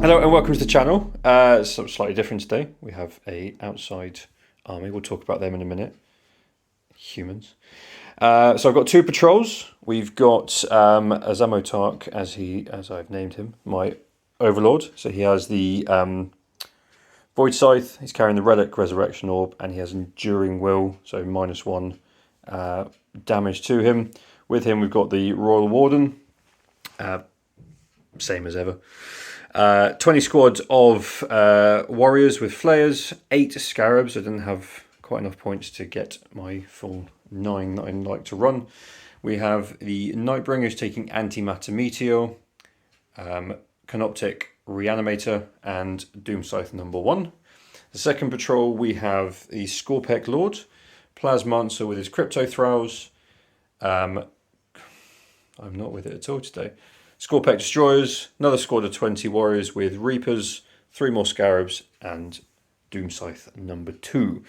Hello and welcome to the channel. Something slightly different today. We have a outside army. We'll talk about them in a minute. Humans. So I've got two patrols. We've got Azamotark, as I've named him, my overlord. So he has the Void Scythe. He's carrying the Relic Resurrection Orb, and he has Enduring Will, so -1 damage to him. With him, we've got the Royal Warden, same as ever. 20 squads of warriors with flayers, 8 scarabs. I didn't have quite enough points to get my full 9 that I'd like to run. We have the Nightbringers taking Antimatter Meteor, Canoptic Reanimator, and Doom Scythe #1. The second patrol, we have the Scorpek Lord, Plasmancer with his Crypto Thralls. I'm not with it at all today. Scorpek Destroyers, another squad of 20 warriors with Reapers, 3 more Scarabs, and Doom Scythe #2.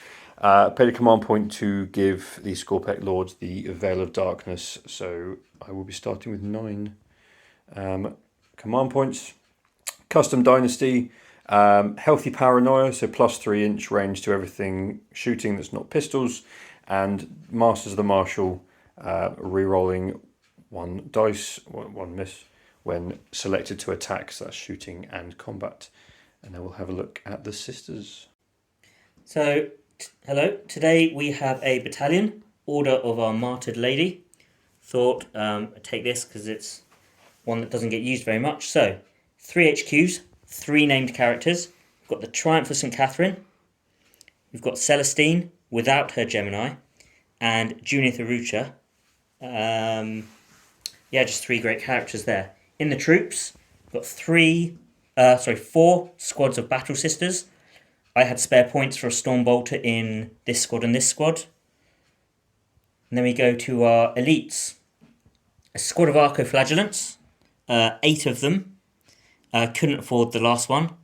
Paid a command point to give the Scorpek Lords the Veil of Darkness, so I will be starting with 9 command points. Custom Dynasty, Healthy Paranoia, so +3" range to everything shooting that's not pistols, and Masters of the Martial, re-rolling 1 dice, 1 miss, when selected to attack, so that's shooting and combat. And then we'll have a look at the sisters. So, hello. Today we have a battalion, Order of our Martyred Lady. Thought I'd take this because it's one that doesn't get used very much. So, 3 HQs, 3 named characters. We've got the Triumph of St. Catherine. We've got Celestine without her Gemini, and Junith Arucha. Just 3 great characters there. In the troops, we've got 4 squads of Battle Sisters. I had spare points for a Stormbolter in this squad and this squad. And then we go to our elites. A squad of Arco-Flagellants, 8 of them. Couldn't afford the last one.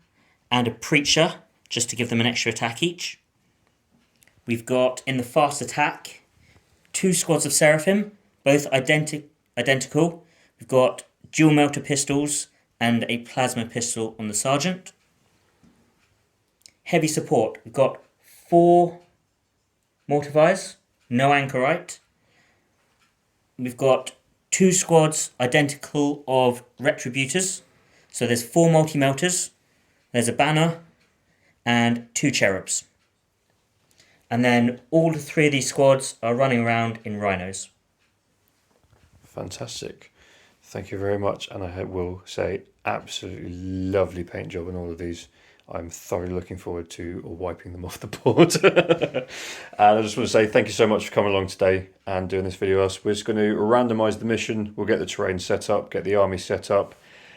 And a Preacher, just to give them an extra attack each. We've got, in the fast attack, 2 squads of Seraphim, both identical. We've got dual melter pistols and a plasma pistol on the sergeant. Heavy support, we've got 4 mortifiers, no anchorite. We've got 2 squads identical of retributors. So there's 4 multi-melters, there's a banner, and 2 cherubs. And then all 3 of these squads are running around in rhinos. Fantastic. Thank you very much, and I will say absolutely lovely paint job on all of these. I'm thoroughly looking forward to wiping them off the board. And I just want to say thank you so much for coming along today and doing this video with us. We're just going to randomise the mission. We'll get the terrain set up, get the army set up,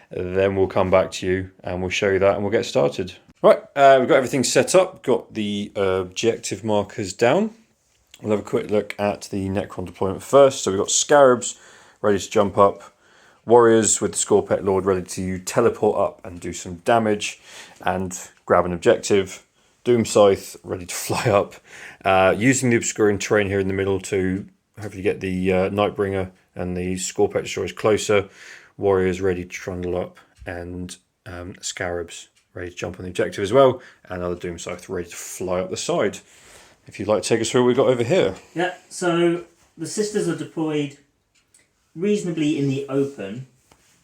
then we'll come back to you and we'll show you that and we'll get started. Right, we've got everything set up, got the objective markers down. We'll have a quick look at the Necron deployment first. So we've got Scarabs ready to jump up, warriors with the Scorpek Lord ready to teleport up and do some damage and grab an objective, Doom Scythe ready to fly up, using the obscuring terrain here in the middle to hopefully get the Nightbringer and the Scorpek Destroyers closer, warriors ready to trundle up, and Scarabs ready to jump on the objective as well, and another Doom Scythe ready to fly up the side. If you'd like to take us through what we've got over here. Yeah, so the sisters are deployed reasonably in the open,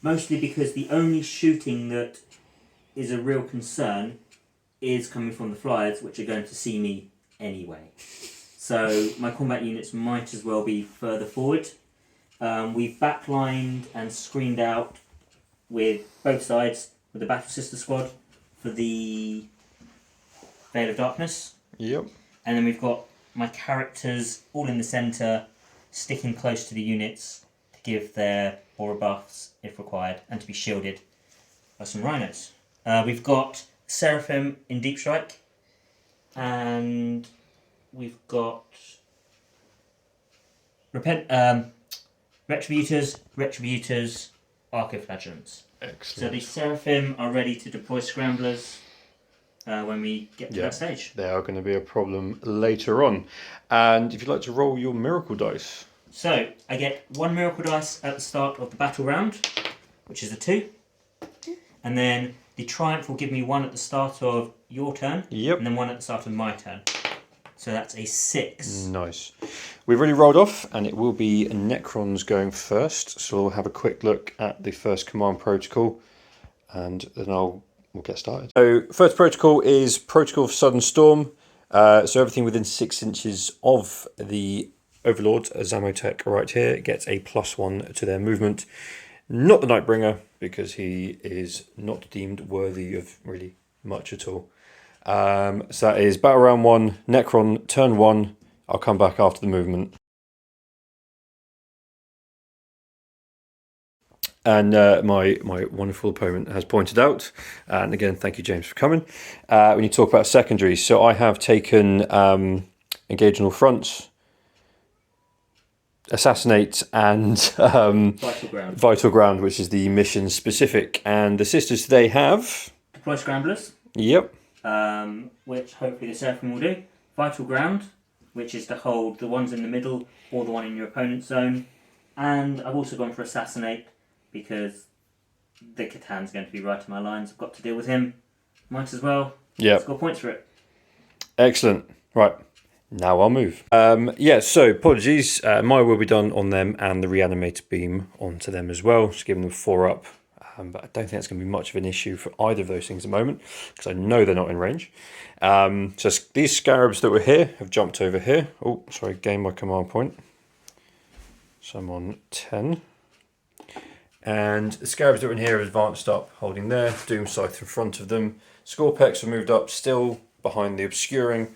mostly because the only shooting that is a real concern is coming from the flyers, which are going to see me anyway. So my combat units might as well be further forward. We've backlined and screened out with both sides with the Battle Sister squad for the Veil of Darkness. Yep. And then we've got my characters all in the centre, sticking close to the units, give their aura buffs if required, and to be shielded by some rhinos. We've got Seraphim in Deep Strike, and we've got Retributors, Arco-Flagellants. Excellent. So the Seraphim are ready to deploy Scramblers when we get to that stage. They are going to be a problem later on. And if you'd like to roll your miracle dice. So, I get 1 miracle dice at the start of the battle round, which is a 2. And then The Triumph will give me 1 at the start of your turn. Yep. And then 1 at the start of my turn. So that's a 6. Nice. We've already rolled off, and it will be Necrons going first. So we'll have a quick look at the first command protocol, and then we'll get started. So first protocol is Protocol of Sudden Storm. So everything within 6 inches of the Overlord, Zamotech right here, gets a +1 to their movement. Not the Nightbringer, because he is not deemed worthy of really much at all. So that is battle round 1, Necron, turn 1. I'll come back after the movement. And my wonderful opponent has pointed out, and again, thank you, James, for coming. When you talk about secondaries, so I have taken Engage on All Fronts, Assassinate, and Vital Ground, which is the mission specific. And the sisters today have Deploy Scramblers. Yep. Which hopefully the Seraphim will do. Vital Ground, which is to hold the ones in the middle or the one in your opponent's zone. And I've also gone for Assassinate, because the Catan's going to be right in my lines. I've got to deal with him. Might as well score points for it. Excellent. Right. Now I'll move. So apologies. My will be done on them, and the Reanimator Beam onto them as well. Just giving them 4 up. But I don't think it's going to be much of an issue for either of those things at the moment, because I know they're not in range. So these Scarabs that were here have jumped over here. Oh, sorry, gained my command point. So I'm on 10. And the Scarabs that were in here have advanced up, holding there. Doom Scythe in front of them. Scorpex have moved up, still behind the Obscuring.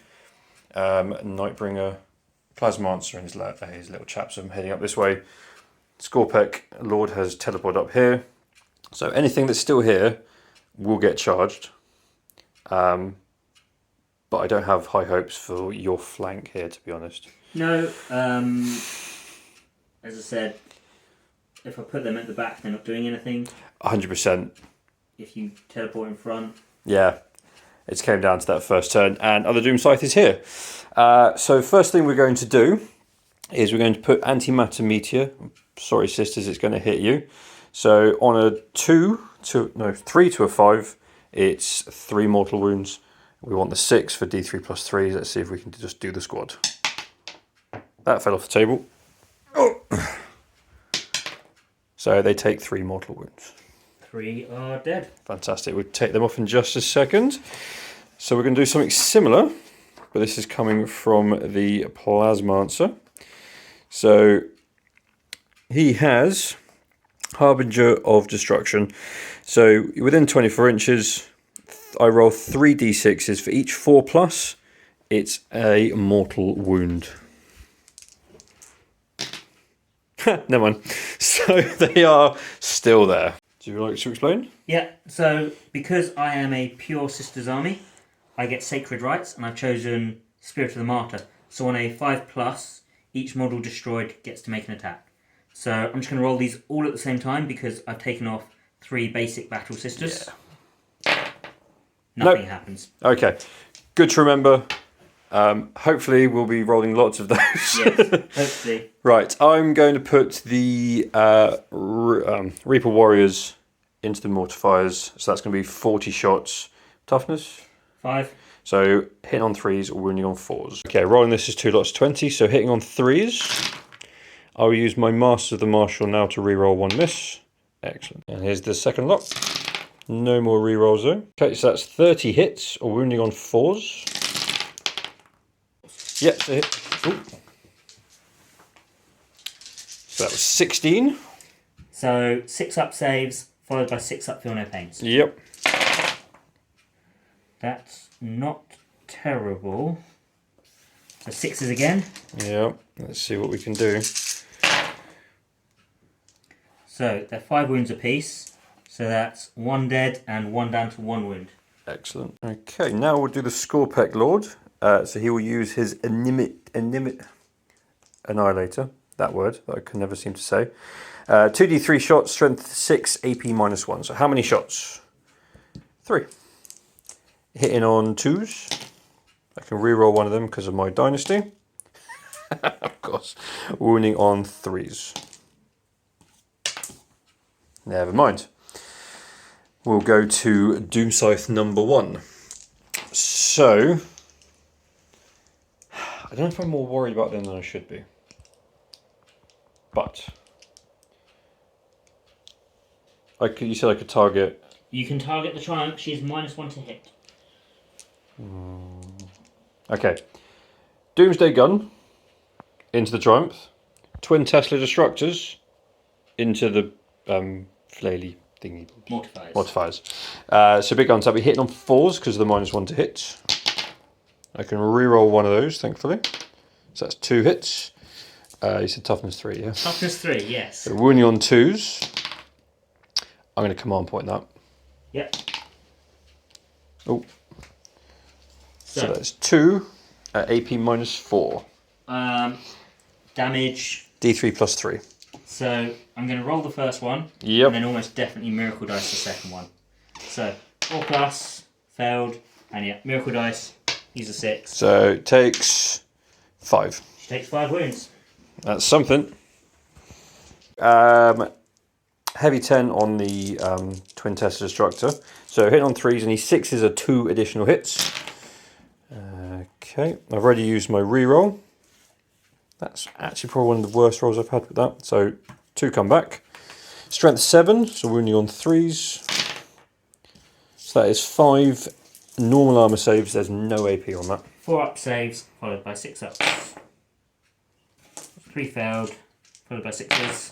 Nightbringer, Plasmancer, and his little chaps are heading up this way. Scorpec, Lord has teleported up here. So anything that's still here will get charged. But I don't have high hopes for your flank here, to be honest. No, as I said, if I put them at the back, they're not doing anything. 100%. If you teleport in front. Yeah, it came down to that first turn, and other Doom Scythe is here. So first thing we're going to do is we're going to put Antimatter Meteor. Sorry, sisters, it's going to hit you. So on a 3 to a 5, it's 3 mortal wounds. We want the 6 for D3 plus 3. Let's see if we can just do the squad. That fell off the table. Oh. So they take 3 mortal wounds. 3 are dead. Fantastic. We'll take them off in just a second. So we're going to do something similar, but this is coming from the Plasmancer. So he has Harbinger of Destruction. So within 24 inches, I roll 3 d6s. For each 4+, it's a mortal wound. Never mind. So they are still there. Do you like to explain? Yeah, so because I am a pure Sisters army, I get Sacred Rights, and I've chosen Spirit of the Martyr. So on a 5+, each model destroyed gets to make an attack. So I'm just going to roll these all at the same time, because I've taken off 3 basic Battle Sisters. Yeah. Nothing happens. Okay, good to remember. Hopefully we'll be rolling lots of those. Yes, hopefully. Right, I'm going to put the Reaper Warriors into the Mortifiers. So that's going to be 40 shots. Toughness? 5. So hitting on 3s or wounding on 4s. Okay, rolling this is 2 lots 20. So hitting on 3s. I'll use my Master of the Martial now to reroll 1 miss. Excellent. And here's the second lot. No more rerolls though. Okay, so that's 30 hits or wounding on 4s. Yep, so hit. Ooh. So that was 16. So 6 up saves, followed by 6 up feel no pains. Yep. That's not terrible. So 6s again. Yep. Let's see what we can do. So they're 5 wounds apiece. So that's 1 dead and 1 down to 1 wound. Excellent. Okay, now we'll do the Scorpec Lord. So he will use his Annihilator. That word that I can never seem to say. 2d3 shots, strength 6, AP -1. So how many shots? 3. Hitting on 2s. I can reroll one of them because of my dynasty. Of course. Wounding on 3s. Never mind. we'll go to Doom Scythe number 1. So, I don't know if I'm more worried about them than I should be. But, you said I could target... You can target the Triumph. She's -1 to hit. Okay. Doomsday Gun into the Triumph. Twin Tesla Destructors into the flaily thingy. Mortifiers. So big guns, I'll be hitting on 4s because of the -1 to hit. I can re-roll one of those, thankfully. So that's 2 hits. You said toughness 3, yeah? Toughness 3, yes. So wounding on 2s. I'm going to command point that. Yep. Oh. So that's 2 at AP -4. Damage. D3 plus 3. So I'm going to roll the first one. Yep. And then almost definitely Miracle Dice the second one. So 4+, failed, and yeah, Miracle Dice, he's a 6. So it takes 5. She takes 5 wounds. That's something. Heavy 10 on the Twin Tesla Destructor. So hit on 3s, and these 6s are 2 additional hits. Okay, I've already used my reroll. That's actually probably one of the worst rolls I've had with that. So 2 come back. Strength 7, so wounding on 3s. So that is 5 normal armor saves. There's no AP on that. 4 up saves, followed by 6 ups. 3 failed, followed by 6s.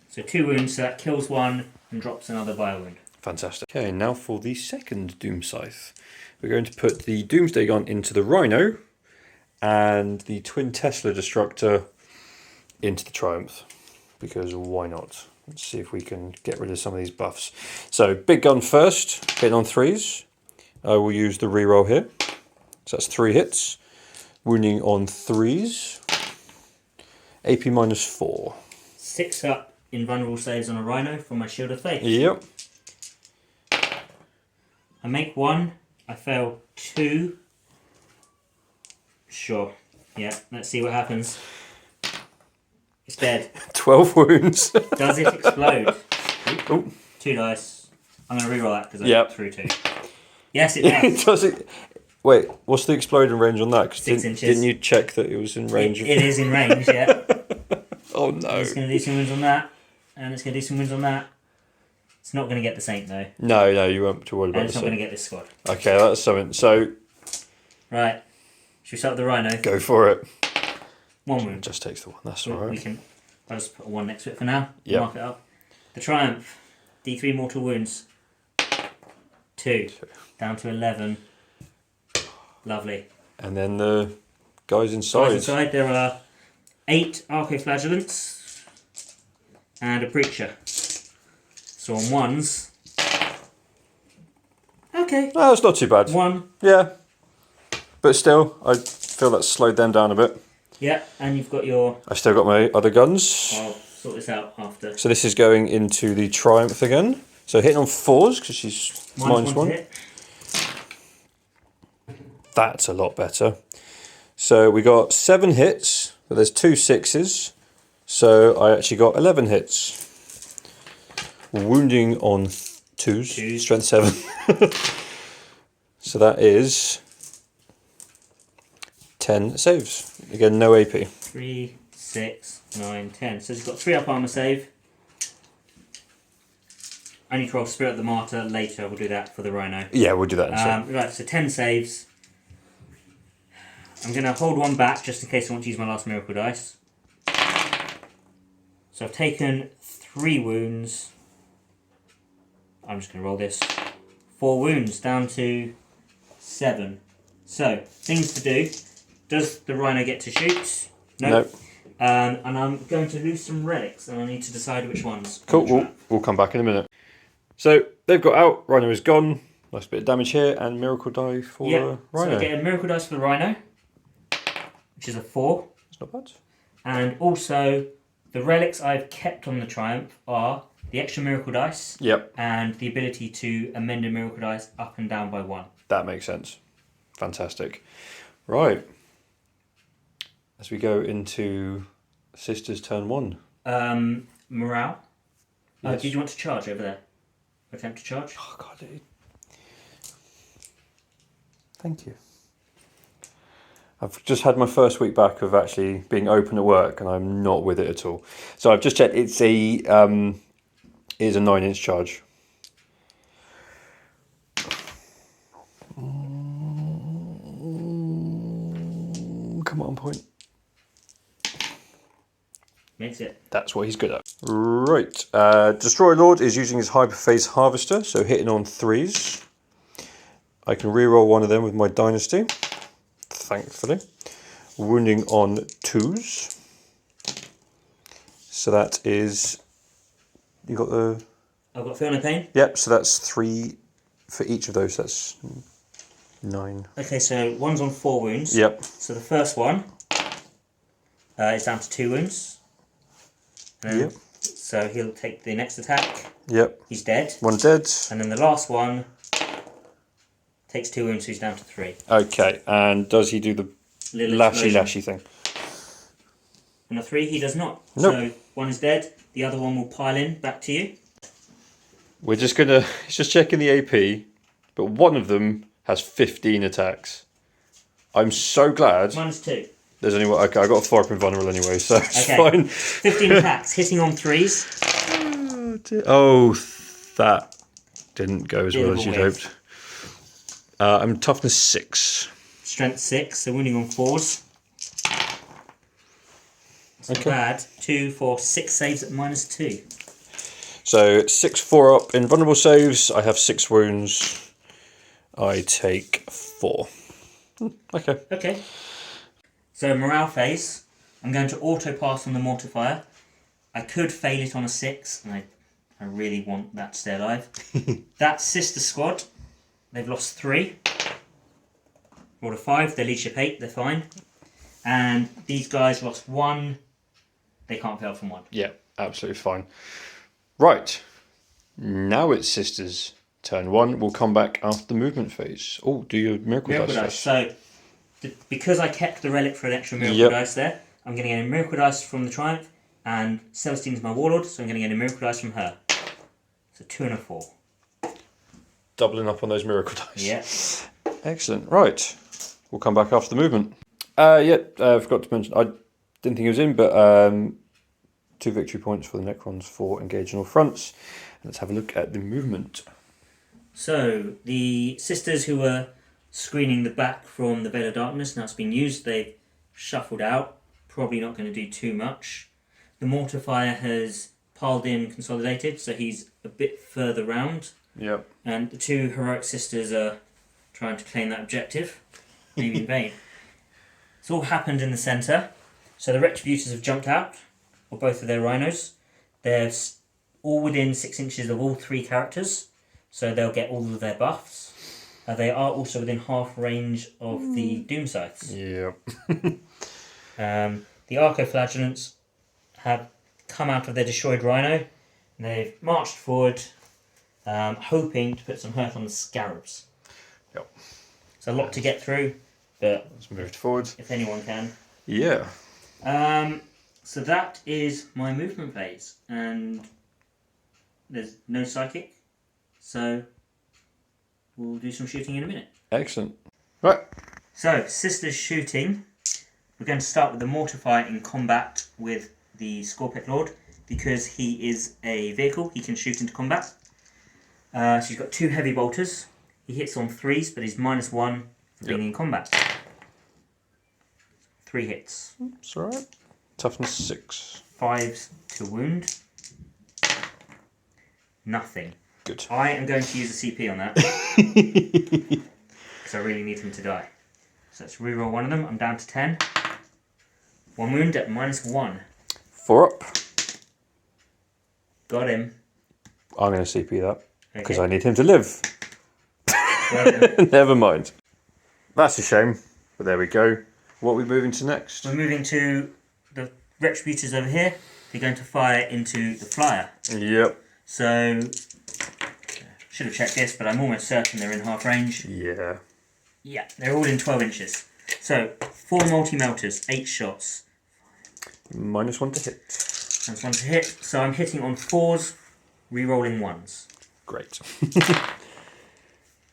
So 2 wounds, so that kills 1 and drops another bio wound. Fantastic. Okay, now for the second Doom Scythe. We're going to put the Doomsday Gun into the Rhino and the Twin Tesla Destructor into the Triumph. Because why not? Let's see if we can get rid of some of these buffs. So, big gun first, hitting on 3s. I will use the reroll here. So that's 3 hits. Wounding on 3s. AP -4. 6 up invulnerable saves on a Rhino from my Shield of Faith. Yep. I make 1, I fail 2. Sure. Yeah, let's see what happens. It's dead. 12 wounds. Does it explode? Oh. 2 dice. I'm going to reroll that because I Yep. got through 2. Yes, it does. Does it? Wait, what's the exploding range on that? 'Cause 6 inches. Didn't you check that it was in range? It is in range, yeah. Oh no. It's going to do some wounds on that. And it's going to do some wounds on that. It's not going to get the Saint though. No, you won't have to worry about And it's the not going same. to get this squad. Okay, that's something. So, Right. Should we start with the Rhino? go for it. 1 wound. Just takes the 1, that's We alright. can. I'll just put a 1 next to it for now. Yep. Mark it up. The Triumph. D3 mortal wounds. 2. Down to 11. Lovely. And then the guys Guys inside. inside there are 8 Archoflagellants and a Preacher. So on 1s. Okay. No, that's not too bad. 1. Yeah. But still, I feel that's slowed them down a bit. Yeah, and you've got your... I've still got my other guns. I'll sort this out after. So this is going into the Triumph again. So hitting on 4s, because she's -1 -1. to hit. That's a lot better. So we got 7 hits, but there's 2 6s. So I actually got 11 hits. Wounding on 2s, strength 7. So that is 10 saves. Again, no AP. 3, 6, 9, 10. So she's got 3 up armor save. I need to roll Spirit of the Martyr later. We'll do that for the Rhino. Yeah, we'll do that instead. Right, so 10 saves. I'm going to hold 1 back just in case I want to use my last Miracle Dice. So I've taken 3 wounds. I'm just going to roll this. 4 wounds down to 7. So, things to do. Does the Rhino get to shoot? Nope. And I'm going to lose some relics and I need to decide which ones. Cool, we'll come back in a minute. So, they've got out, Rhino is gone. Nice bit of damage here, and Miracle Die for the Rhino. So I get a Miracle Dice for the Rhino, which is a 4. That's not bad. And also, the relics I've kept on the Triumph are the extra Miracle Dice. Yep. And the ability to amend a Miracle Dice up and down by 1. That makes sense. Fantastic. Right. As we go into Sisters turn 1. Morale. Yes. Did you want to charge over there? Attempt to charge. Oh God, dude. Thank you. I've just had my first week back of actually being open at work, and I'm not with it at all. So I've just checked. It's a 9-inch charge. Come on, point. Makes it. That's what he's good at. Right. Destroyer Lord is using his Hyperphase Harvester, so hitting on 3s. I can reroll one of them with my Dynasty, thankfully. Wounding on 2s. So that is... You got the... I've got Feel No Pain. Yep, so that's 3 for each of those. That's 9. Okay, so one's on 4 wounds. Yep. So the first one is down to 2 wounds. Yep. So he'll take the next attack. Yep. He's dead. One dead. And then the last one takes 2 wounds, so he's down to 3. Okay, and does he do the Little lashy thing? On a 3, he does not. Nope. So one is dead. The other one will pile in back to you. We're just gonna... He's just checking the AP, but one of them has 15 attacks. I'm so glad. Minus 2. There's only one. Okay, I got a 4 up in vulnerable anyway, so it's fine. 15 attacks, hitting on 3s. Oh, dear. Oh, that didn't go as well as you'd hoped. I'm toughness 6. Strength 6, so wounding on 4s. It's not bad. 2, 4, 6 saves at minus 2. So 6 4 up in vulnerable saves. I have 6 wounds. I take 4. Okay. Okay. So morale phase. I'm going to auto pass on the mortifier. I could fail it on a 6, and I really want that to stay alive. That sister squad, they've lost 3. Rolled a 5, their leadership 8, they're fine. And these guys lost 1, they can't fail from 1. Yeah, absolutely fine. Right. Now it's Sister's turn 1. We'll come back after the movement phase. Oh, do your miracle dice first. So, because I kept the relic for an extra miracle dice there, I'm going to get a miracle dice from the Triumph, and Celestine's my warlord, so I'm going to get a miracle dice from her. So 2 and a 4. Doubling up on those miracle dice. Yeah. Excellent. Right. We'll come back after the movement. I forgot to mention, I didn't think he was in, but 2 victory points for the Necrons for engaging all fronts. Let's have a look at the movement. So, the sisters who were screening the back from the Veil of Darkness, now it's been used, they've shuffled out. Probably not going to do too much. The Mortifier has piled in consolidated, so he's a bit further round. Yep. And the 2 heroic sisters are trying to claim that objective, maybe in vain. It's all happened in the centre. So the Retributors have jumped out, or both of their rhinos. They're all within 6 inches of all 3 characters, so they'll get all of their buffs. They are also within half range of the Doom Scythes. Yep. The Arco-Flagellants have come out of their destroyed rhino, and they've marched forward, hoping to put some hurt on the Scarabs. Yep. It's a lot to get through, but Let's move forward. if anyone can. Yeah. So that is my movement phase, and there's no psychic, so we'll do some shooting in a minute. Excellent. Right. So, sisters shooting. We're going to start with the Mortifier in combat with the Scorpic Lord, because he is a vehicle, he can shoot into combat. So he's got 2 heavy bolters. He hits on 3s, but he's minus 1 for being in combat. 3 hits. It's alright. Toughness 6. 5s to wound. Nothing. Good. I am going to use a CP on that. Because I really need him to die. So let's reroll one of them. I'm down to 10. 1 wound at minus 1. 4 up. Got him. I'm going to CP that, because Okay. I need him to live. Well, Never mind. That's a shame, but there we go. What are we moving to next? we're moving to the Retributors over here. They're going to fire into the Flyer. Yep. So, should have checked this, but I'm almost certain they're in half range. Yeah. Yeah, they're all in 12 inches. So, 4 multi-melters, 8 shots. -1 to hit. That's 1 to hit. So I'm hitting on 4s, re-rolling 1s. Great.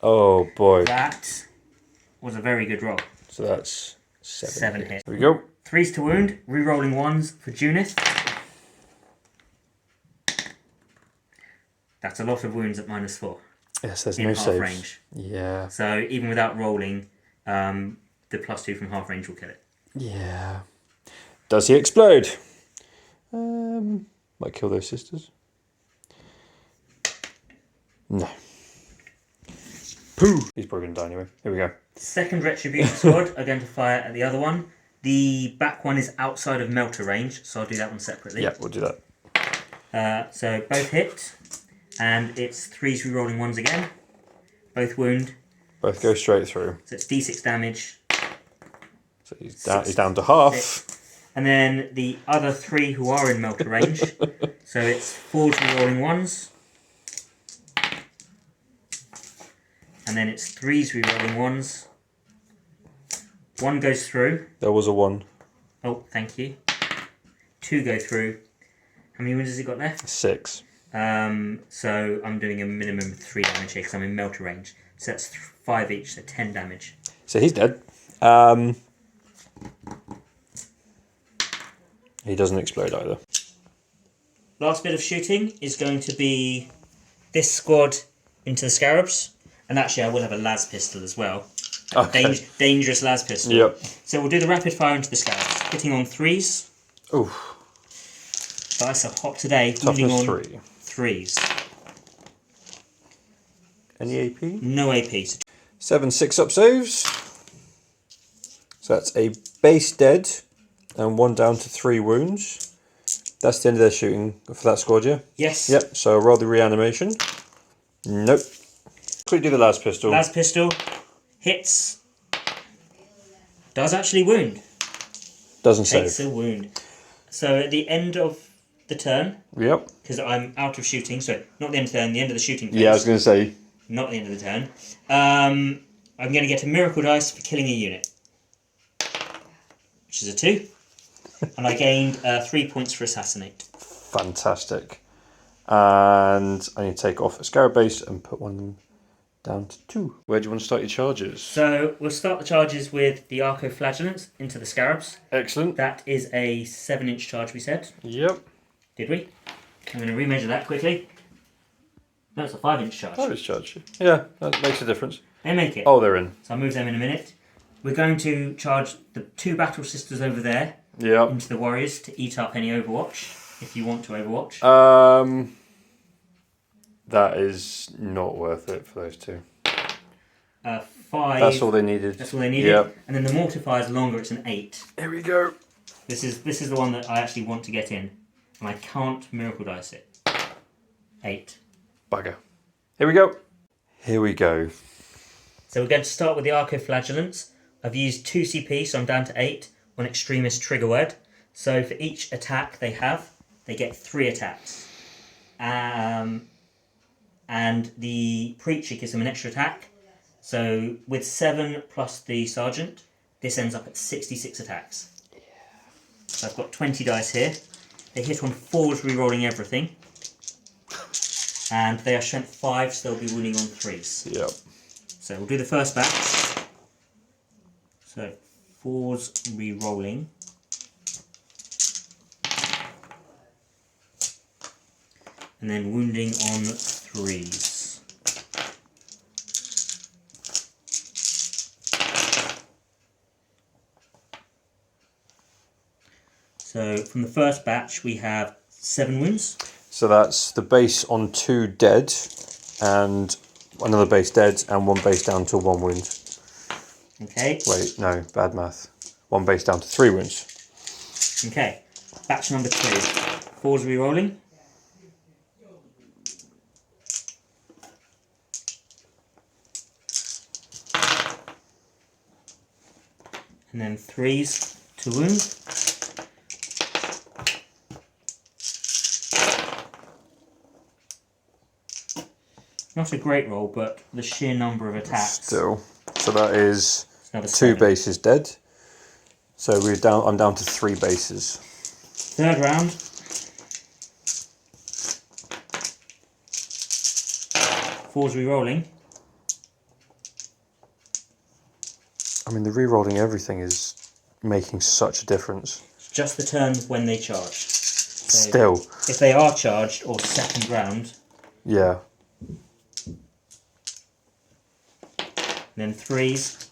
Oh boy. That was a very good roll. So that's 7 hits. There we go. 3s to wound, re-rolling 1s for Junith. That's a lot of wounds at -4. Yes, there's in no half saves. range. Yeah. So even without rolling, the +2 from half range will kill it. Yeah. Does he explode? Might kill those sisters. No. Pooh! He's probably going to die anyway. Here we go. Second Retribution squad are going to fire at the other one. The back one is outside of melter range, so I'll do that one separately. Yeah, we'll do that. So both hit, and it's 3s re-rolling 1s again. Both wound. Both go straight through. So it's D6 damage. So he's down to half. 6. And then the other 3 who are in melter range. So it's 4s re-rolling 1s. And then it's 3s re-rolling 1s. 1 goes through. There was a 1. Oh, thank you. 2 go through. How many wounds has he got left? 6. So I'm doing a minimum of 3 damage here because I'm in melter range. So that's 5 each, so 10 damage. So he's dead. He doesn't explode either. Last bit of shooting is going to be this squad into the Scarabs. And actually I will have a las pistol as well. Okay. Dangerous las pistol. Yep. So we'll do the rapid fire into the Scarabs. Hitting on 3s. Oof. Dice are hot today. Wounding Toughness on 3. 3s. Any AP? No AP. 7 6-up saves. So that's a base dead and 1 down to 3 wounds. That's the end of their shooting for that squad, yeah? Yes. Yep, so roll the reanimation. Nope. Quickly do the las pistol. Las pistol hits. Does actually wound. Doesn't save. Takes a wound. So at the end of the turn, Yep. because I'm out of shooting, so not the end of the turn, the end of the shooting phase. Yeah, I was going to say. Not the end of the turn. I'm going to get a miracle dice for killing a unit, which is a 2. And I gained 3 points for assassinate. Fantastic. And I need to take off a scarab base and put one down to 2. Where do you want to start your charges? So we'll start the charges with the Arco-Flagellants into the Scarabs. Excellent. That is a 7-inch charge, we said. Yep. Did we? I'm going to remeasure that quickly. No, it's a 5-inch charge. Oh, it's charged. Yeah, that makes a difference. They make it. Oh, they're in. So I'll move them in a minute. We're going to charge the 2 Battle Sisters over there Yep. into the Warriors to eat up any Overwatch, if you want to Overwatch. That is not worth it for those 2. 5. That's all they needed. That's all they needed. Yep. And then the Mortifier is longer, it's an 8. Here we go. This is the one that I actually want to get in. And I can't Miracle Dice it. 8. Bugger. Here we go. Here we go. So we're going to start with the Arco-Flagellants. I've used 2 CP, so I'm down to 8 on Extremist Trigger Word. So for each attack they have, they get 3 attacks. And the Preacher gives them an extra attack. So with 7 plus the Sergeant, this ends up at 66 attacks. Yeah. So I've got 20 dice here. They hit on 4s, re-rolling everything. And they are strength 5, so they'll be wounding on 3s. Yep. So we'll do the first batch. So 4s re-rolling. And then wounding on 3s. So from the first batch we have 7 wounds. So that's the base on 2 dead, and another base dead, and 1 base down to 1 wound. Okay. Wait, no, bad math. 1 base down to 3 wounds. Okay. Batch number 2. 4s re-rolling. And then 3s to wound. Not a great roll, but the sheer number of attacks. Still. So that is Another 2 7. bases dead. So I'm down to 3 bases. Third round. 4's re-rolling. I mean, the re-rolling everything is making such a difference. It's just the turn when they charge. So Still. if they are charged or second round, Yeah. then 3s.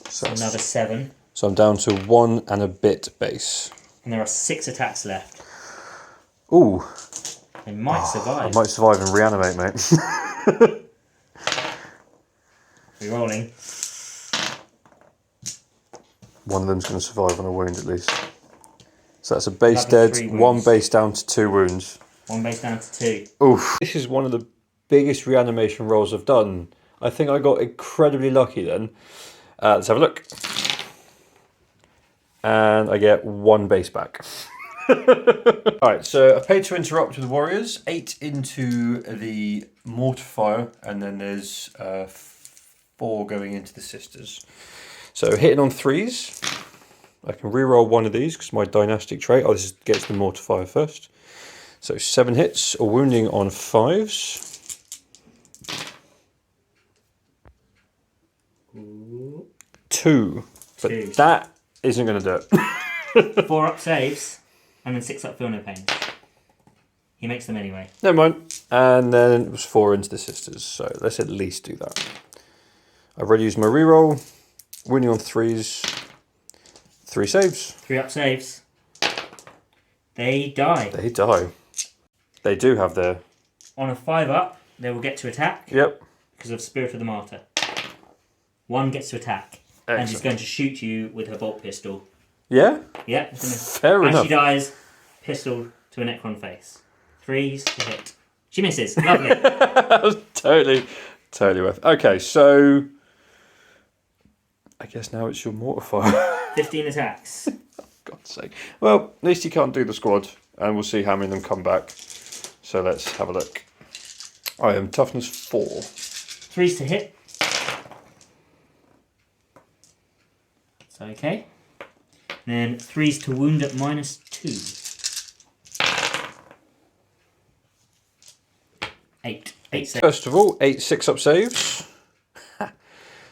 So Another 7. So I'm down to 1 and a bit base. And there are 6 attacks left. Ooh. They might survive. I might survive and reanimate, mate. Re-rolling. One of them's going to survive on a wound at least. So that's a base Another dead, 3 1 wounds. base down to 2 wounds. 1 base down to 2. Oof. This is one of the biggest reanimation rolls I've done. I think I got incredibly lucky then. Let's have a look. And I get 1 base back. Alright, so I paid to interrupt with the warriors. 8 into the mortifier, and then there's 4 going into the sisters. So hitting on 3s. I can reroll 1 of these because my dynastic trait. Oh, this gets the mortifier first. So 7 hits, or wounding on 5s. Ooh. 2. But 2. that isn't going to do it. 4 up saves, and then 6 up feel no pain. He makes them anyway. Never mind. And then it was 4 into the sisters. So let's at least do that. I've already used my reroll. Wounding on 3s. 3 saves. 3 up saves. They die. They die. They do have their... On a 5 up, they will get to attack. Yep. Because of Spirit of the Martyr. 1 gets to attack. And she's going to shoot you with her bolt pistol. Yeah? Yeah. Fair enough. As she dies, pistol to a Necron face. 3s to hit. She misses. Lovely. That was totally worth it. Okay, so... I guess now it's your mortifier. 15 attacks. God's sake. Well, at least you can't do the squad. And we'll see how many of them come back. So let's have a look. I am toughness 4. 3s to hit. It's okay. And then 3s to wound at -2. 8. 8 saves. First of all, 8 6-up saves.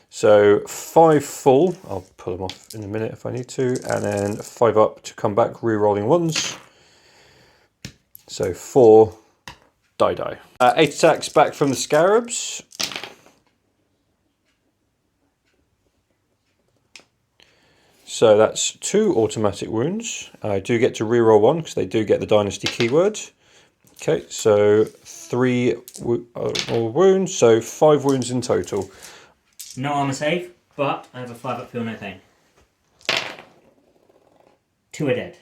So 5 full. I'll pull them off in a minute if I need to. And then 5 up to come back, re-rolling 1s. So 4 die. 8 attacks back from the scarabs. So that's 2 automatic wounds. I do get to re-roll 1 because they do get the dynasty keyword. Okay, so 3 more wounds, so 5 wounds in total. No armor save, but I have a 5 up feel no pain. 2 are dead.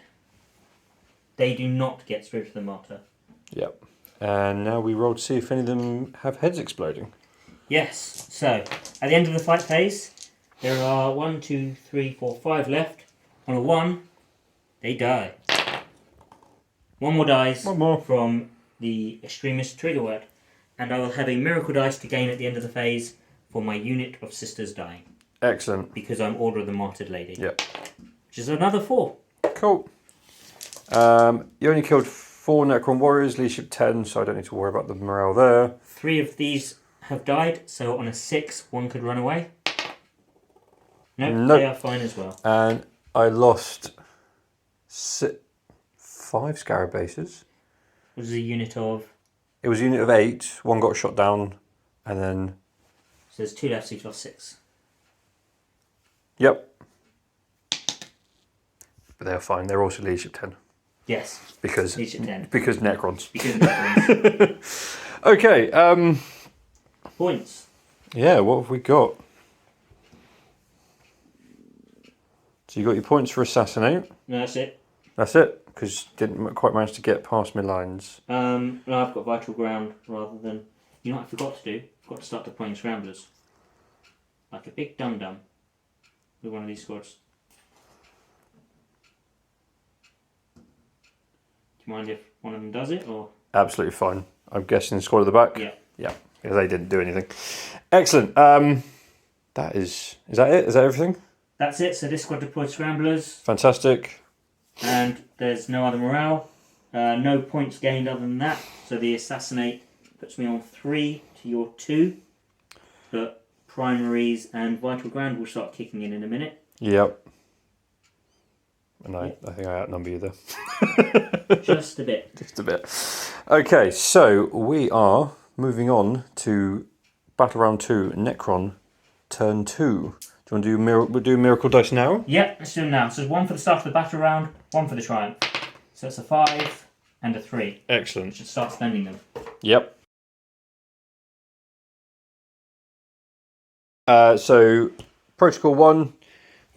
They do not get Spirit of the Martyr. Yep. And now we roll to see if any of them have heads exploding. Yes, so at the end of the fight phase, there are 1, 2, 3, 4, 5 left. On a 1, they die. 1 more dies. 1 more. From the extremist trigger word. And I will have a miracle dice to gain at the end of the phase for my unit of sisters dying. Excellent. Because I'm Order of the Martyred Lady. Yep. Which is another 4. Cool. You only killed 4 Necron warriors, leadership 10, so I don't need to worry about the morale there. 3 of these have died, so on a 6, 1 could run away. Nope. They are fine as well. And I lost 5 scarab bases. It was a unit of... It was a unit of 8, 1 got shot down, and then... So there's 2 left, so you've lost 6. Yep. But they're fine, they're also leadership 10. Yes. Because leadership 10. Because Necrons. Because Necrons. Okay, Points. yeah, what have we got? So you got your points for assassinate. No, that's it. That's it, because didn't quite manage to get past my lines. No, I've got vital ground rather than... You know what I forgot to do? I forgot to start deploying scramblers. Like a big dum-dum with one of these squads. Do you mind if one of them does it, or...? Absolutely fine. I'm guessing the squad at the back? Yeah. Yeah, because they didn't do anything. Excellent. That is that it? Is that everything? That's it, so this squad deployed scramblers, Fantastic. and there's no other morale, No points gained other than that. So the assassinate puts me on 3 to your 2. But primaries and vital ground will start kicking in a minute. Yep. And I think I outnumber you there. Just a bit. Just a bit. Okay, so we are moving on to Battle Round 2, Necron, Turn 2. Do you want to do Miracle Dice now? Yep, let's do them now. So there's 1 for the start of the battle round, 1 for the triumph. So it's a 5 and a 3. Excellent. We should start spending them. Yep. So, Protocol 1,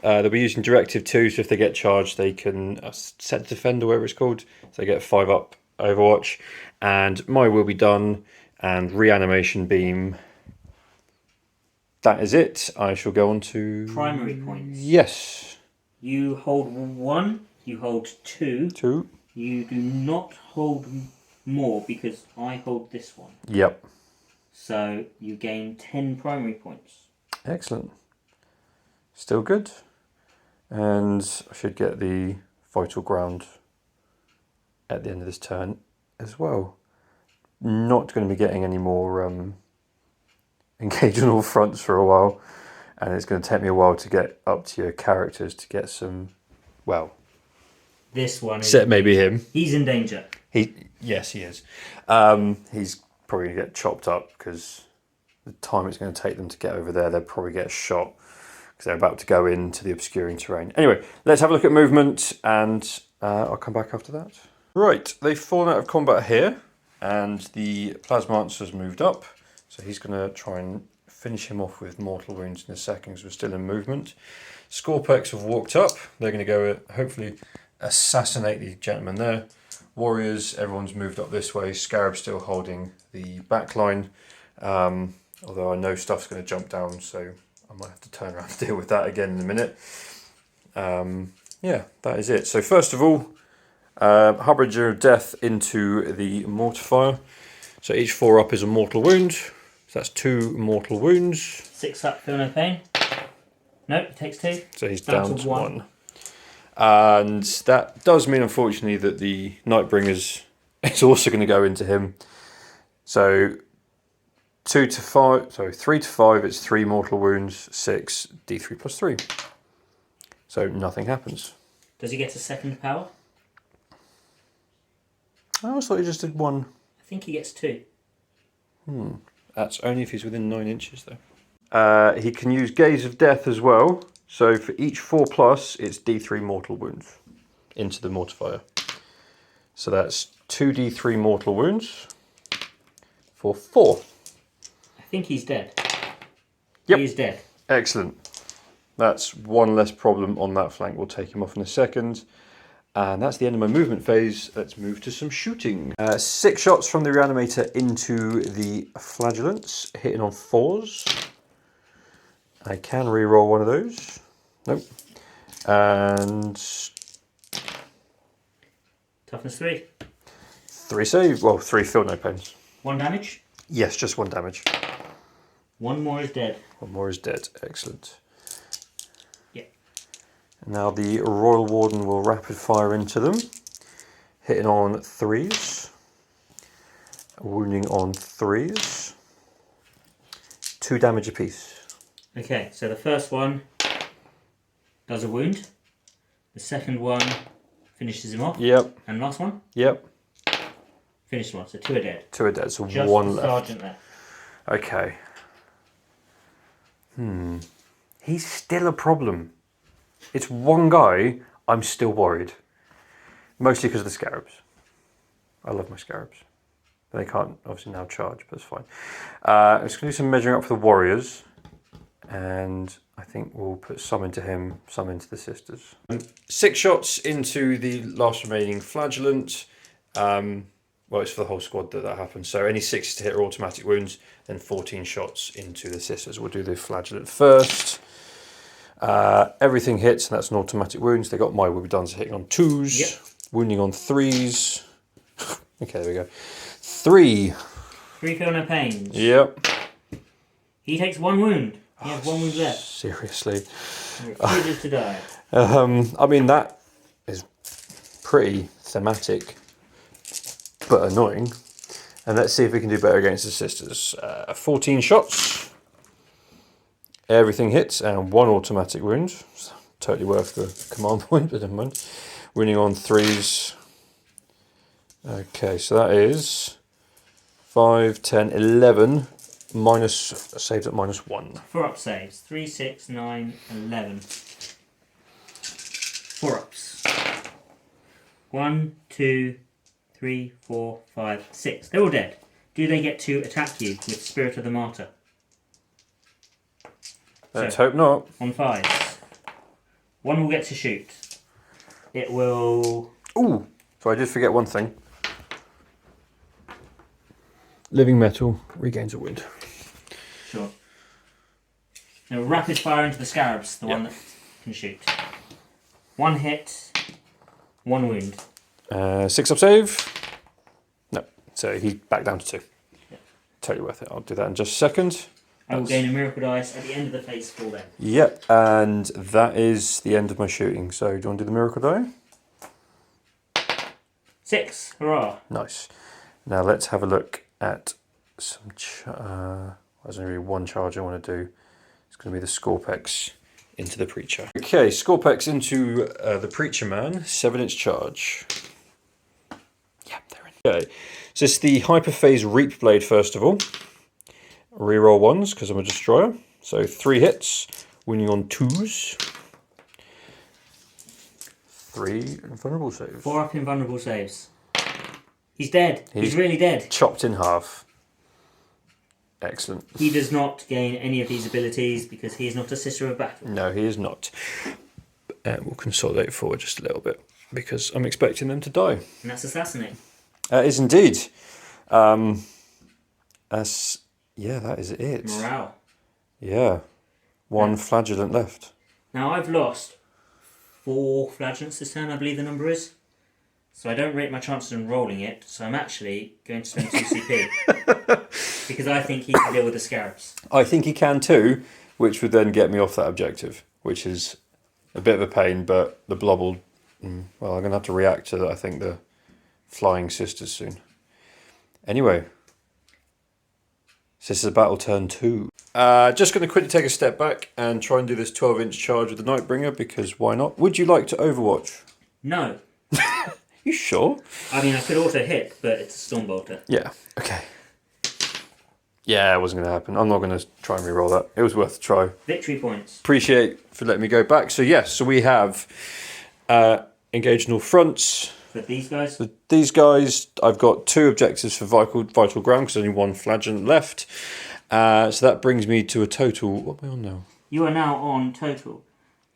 they'll be using Directive 2, so if they get charged, they can set defend or whatever it's called. So they get 5 up Overwatch. And my will be done, and Reanimation Beam. That is it. I shall go on to... Primary points. Yes. You hold 1, you hold 2. 2. You do not hold more because I hold this one. Yep. So you gain 10 primary points. Excellent. Still good. And I should get the vital ground at the end of this turn as well. Not going to be getting any more engage on all fronts for a while. And it's going to take me a while to get up to your characters to get some, well... This one is... Except maybe him. He's in danger. Yes, he is. He's probably going to get chopped up because the time it's going to take them to get over there, they'll probably get shot because they're about to go into the obscuring terrain. Anyway, let's have a look at movement and I'll come back after that. Right, they've fallen out of combat here and the Plasmancer's moved up. So he's going to try and finish him off with mortal wounds in a second because we're still in movement. Scorpex have walked up. They're going to go hopefully assassinate the gentleman there. Warriors, everyone's moved up this way. Scarab's still holding the back line. Although I know stuff's going to jump down, so I might have to turn around and deal with that again in a minute. Yeah, that is it. So first of all, Harbinger of Death into the Mortifier. So each 4 up is a mortal wound. So that's 2 mortal wounds. 6 up, feel no pain. Nope, takes 2. So he's down to 1. And that does mean, unfortunately, that the Nightbringers is also going to go into him. So 3 to 5, it's 3 mortal wounds, 6, D3 plus 3. So nothing happens. Does he get a second power? I always thought he just did 1. I think he gets 2. That's only if he's within 9 inches, though. He can use Gaze of Death as well. So for each 4+, it's D3 mortal wounds into the Mortifier. So that's 2d3 mortal wounds for 4. I think he's dead. Yep. He is dead. Excellent. That's 1 less problem on that flank. We'll take him off in a second. And that's the end of my movement phase. Let's move to some shooting. 6 shots from the Reanimator into the Flagellants, hitting on 4s. I can re-roll one of those. Nope. And... Toughness 3. 3 save. Well, 3 feel no pains. 1 damage. Yes, just 1 damage. 1 more is dead. 1 more is dead. Excellent. Yeah. Now the Royal Warden will rapid fire into them. Hitting on 3s. Wounding on 3s. 2 damage apiece. Okay, so the first one does a wound. The second one finishes him off. Yep. And last one? Yep. Finished one, so 2 are dead. 2 are dead, so Just 1 the left. sergeant there. Okay. He's still a problem. It's 1 guy, I'm still worried. Mostly because of the Scarabs. I love my Scarabs. They can't obviously now charge, but it's fine. I'm just going to do some measuring up for the Warriors. And I think we'll put some into him, some into the Sisters. 6 shots into the last remaining Flagellant. Well, it's for the whole squad that happens. So any 6s to hit are automatic wounds, then 14 shots into the Sisters. We'll do the Flagellant first. Everything hits, and that's an automatic wounds. They got my will be done, so hitting on 2s, Yep. wounding on 3s. Okay, there we go. 3. 3 feel no pains. Yep. He takes 1 wound. He has 1 wound left. Seriously. He refuses to die. I mean, that is pretty thematic. but annoying. And let's see if we can do better against the sisters. 14 shots. Everything hits and 1 automatic wound. So totally worth the command point, but never mind. Winning on 3s. Okay, so that is 5, 10, 11. Minus saves at -1. 4 up saves. 3, 6, 9, 11. 4 ups. 1, 2, 3, 4, 5, 6. They're all dead. Do they get to attack you with Spirit of the Martyr? Let's hope not. On 5s. 1 will get to shoot. It will... Ooh! So I did forget one thing. Living metal regains a wound. Sure. Now rapid fire into the scarabs, the one that can shoot. 1 hit, 1 wound. 6 up save. No, so he's back down to 2. Yep. Totally worth it. I'll do that in just a second. I will gain a miracle dice at the end of the phase 4 then. Yep, and that is the end of my shooting. So do you want to do the miracle die? 6, hurrah. Nice. Now let's have a look at some... there's only really one charge I want to do. It's going to be the Scorpex into the Preacher. Okay, Scorpex into the Preacher Man. 7-inch charge. Yeah, they're in. Okay, so it's the Hyperphase Reap Blade first of all. Reroll 1s because I'm a Destroyer. So 3 hits, winning on 2s. 3 invulnerable saves. 4 up invulnerable saves. He's dead. He's really dead. Chopped in half. Excellent. He does not gain any of these abilities because he is not a Sister of Battle. No, he is not. We'll consolidate forward just a little bit because I'm expecting them to die. And that's Assassinate. That is indeed. That is it. Morale. Yeah. 1 flagellant left. Now I've lost 4 flagellants this turn, I believe the number is. So I don't rate my chances on rolling it, so I'm actually going to spend 2 CP. Because I think he can deal with the scarabs. I think he can too, which would then get me off that objective, which is a bit of a pain, but the blob will... Well, I'm going to have to react to, I think, the Flying Sisters soon. Anyway, Sisters of Battle turn 2. Just going to quickly take a step back and try and do this 12-inch charge with the Nightbringer, because why not? Would you like to Overwatch? No. You sure? I mean, I could auto hit, but it's a Stormbolter. Yeah, okay. Yeah, it wasn't going to happen. I'm not going to try and re-roll that. It was worth a try. Victory points. Appreciate for letting me go back. So yes, so we have engaged in all fronts. For these guys? For these guys, I've got 2 objectives for vital ground because only 1 flagellant left. So that brings me to a total... What am I on now? You are now on total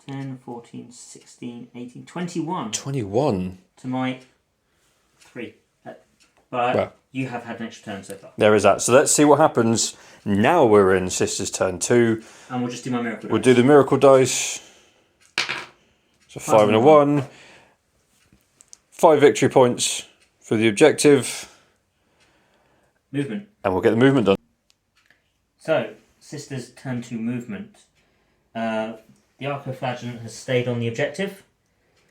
10, 14, 16, 18, 21. 21. To my 3. But you have had an extra turn so far. There is that. So let's see what happens. Now we're in Sisters turn 2. And we'll just do my miracle dice. We'll do the miracle dice. So 5 and a 1. 5 victory points for the objective. Movement. And we'll get the movement done. So, Sisters turn 2 movement. The Arco-Flagellant has stayed on the objective,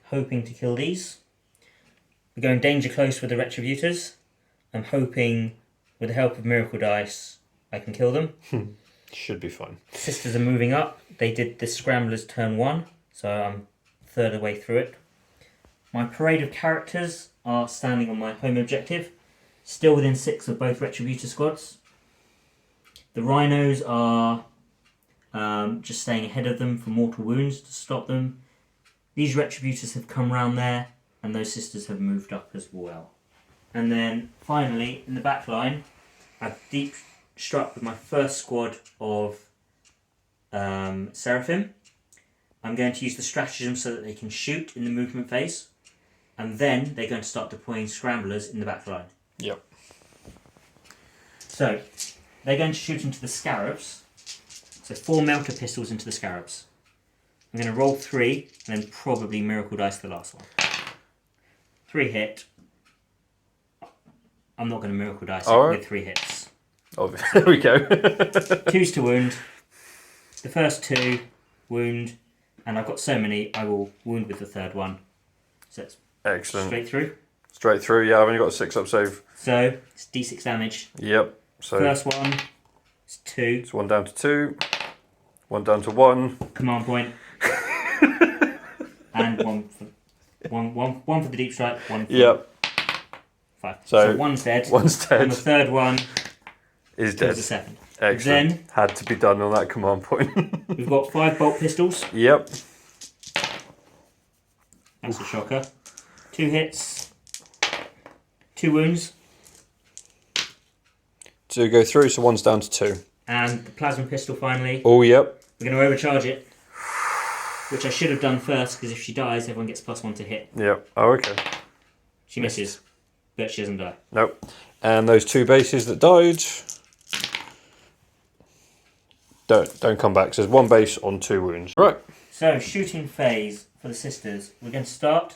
hoping to kill these. We're going danger close with the Retributors. I'm hoping, with the help of Miracle Dice, I can kill them. Should be fine. Sisters are moving up. They did the Scramblers turn 1, so I'm a third of the way through it. My parade of characters are standing on my home objective, still within 6 of both Retributor squads. The Rhinos are just staying ahead of them for mortal wounds to stop them. These Retributors have come round there, and those Sisters have moved up as well. And then finally, in the back line, I've deep struck with my first squad of Seraphim. I'm going to use the stratagem so that they can shoot in the movement phase, and then they're going to start deploying Scramblers in the back line. Yep. So, they're going to shoot into the Scarabs. So 4 Melter Pistols into the Scarabs. I'm going to roll 3, and then probably Miracle Dice the last one. 3 hit. I'm not going to Miracle Dice it with 3 hits. Oh, there we go. 2s to wound. The first 2, wound. And I've got so many, I will wound with the third one. So it's Excellent. straight through. Straight through, yeah, I've only got a 6 up save. So, it's d6 damage. Yep. So First one is 2. it's 1 down to 2. 1 down to 1. Command point. And one for the deep strike, one for Yep. 5. So one's dead. One's dead. And the third one is dead. the second. Excellent. Then had to be done on that command point. we've got 5 bolt pistols. Yep. That's a shocker. 2 hits. 2 wounds. 2 go through, so 1's down to 2. And the plasma pistol finally. Oh, yep. We're going to overcharge it. Which I should have done first, because if she dies, everyone gets +1 to hit. Yep. Oh, okay. She misses, but she doesn't die. Nope. And those 2 bases that died don't come back. So there's 1 base on 2 wounds. Right. So, shooting phase for the sisters. We're going to start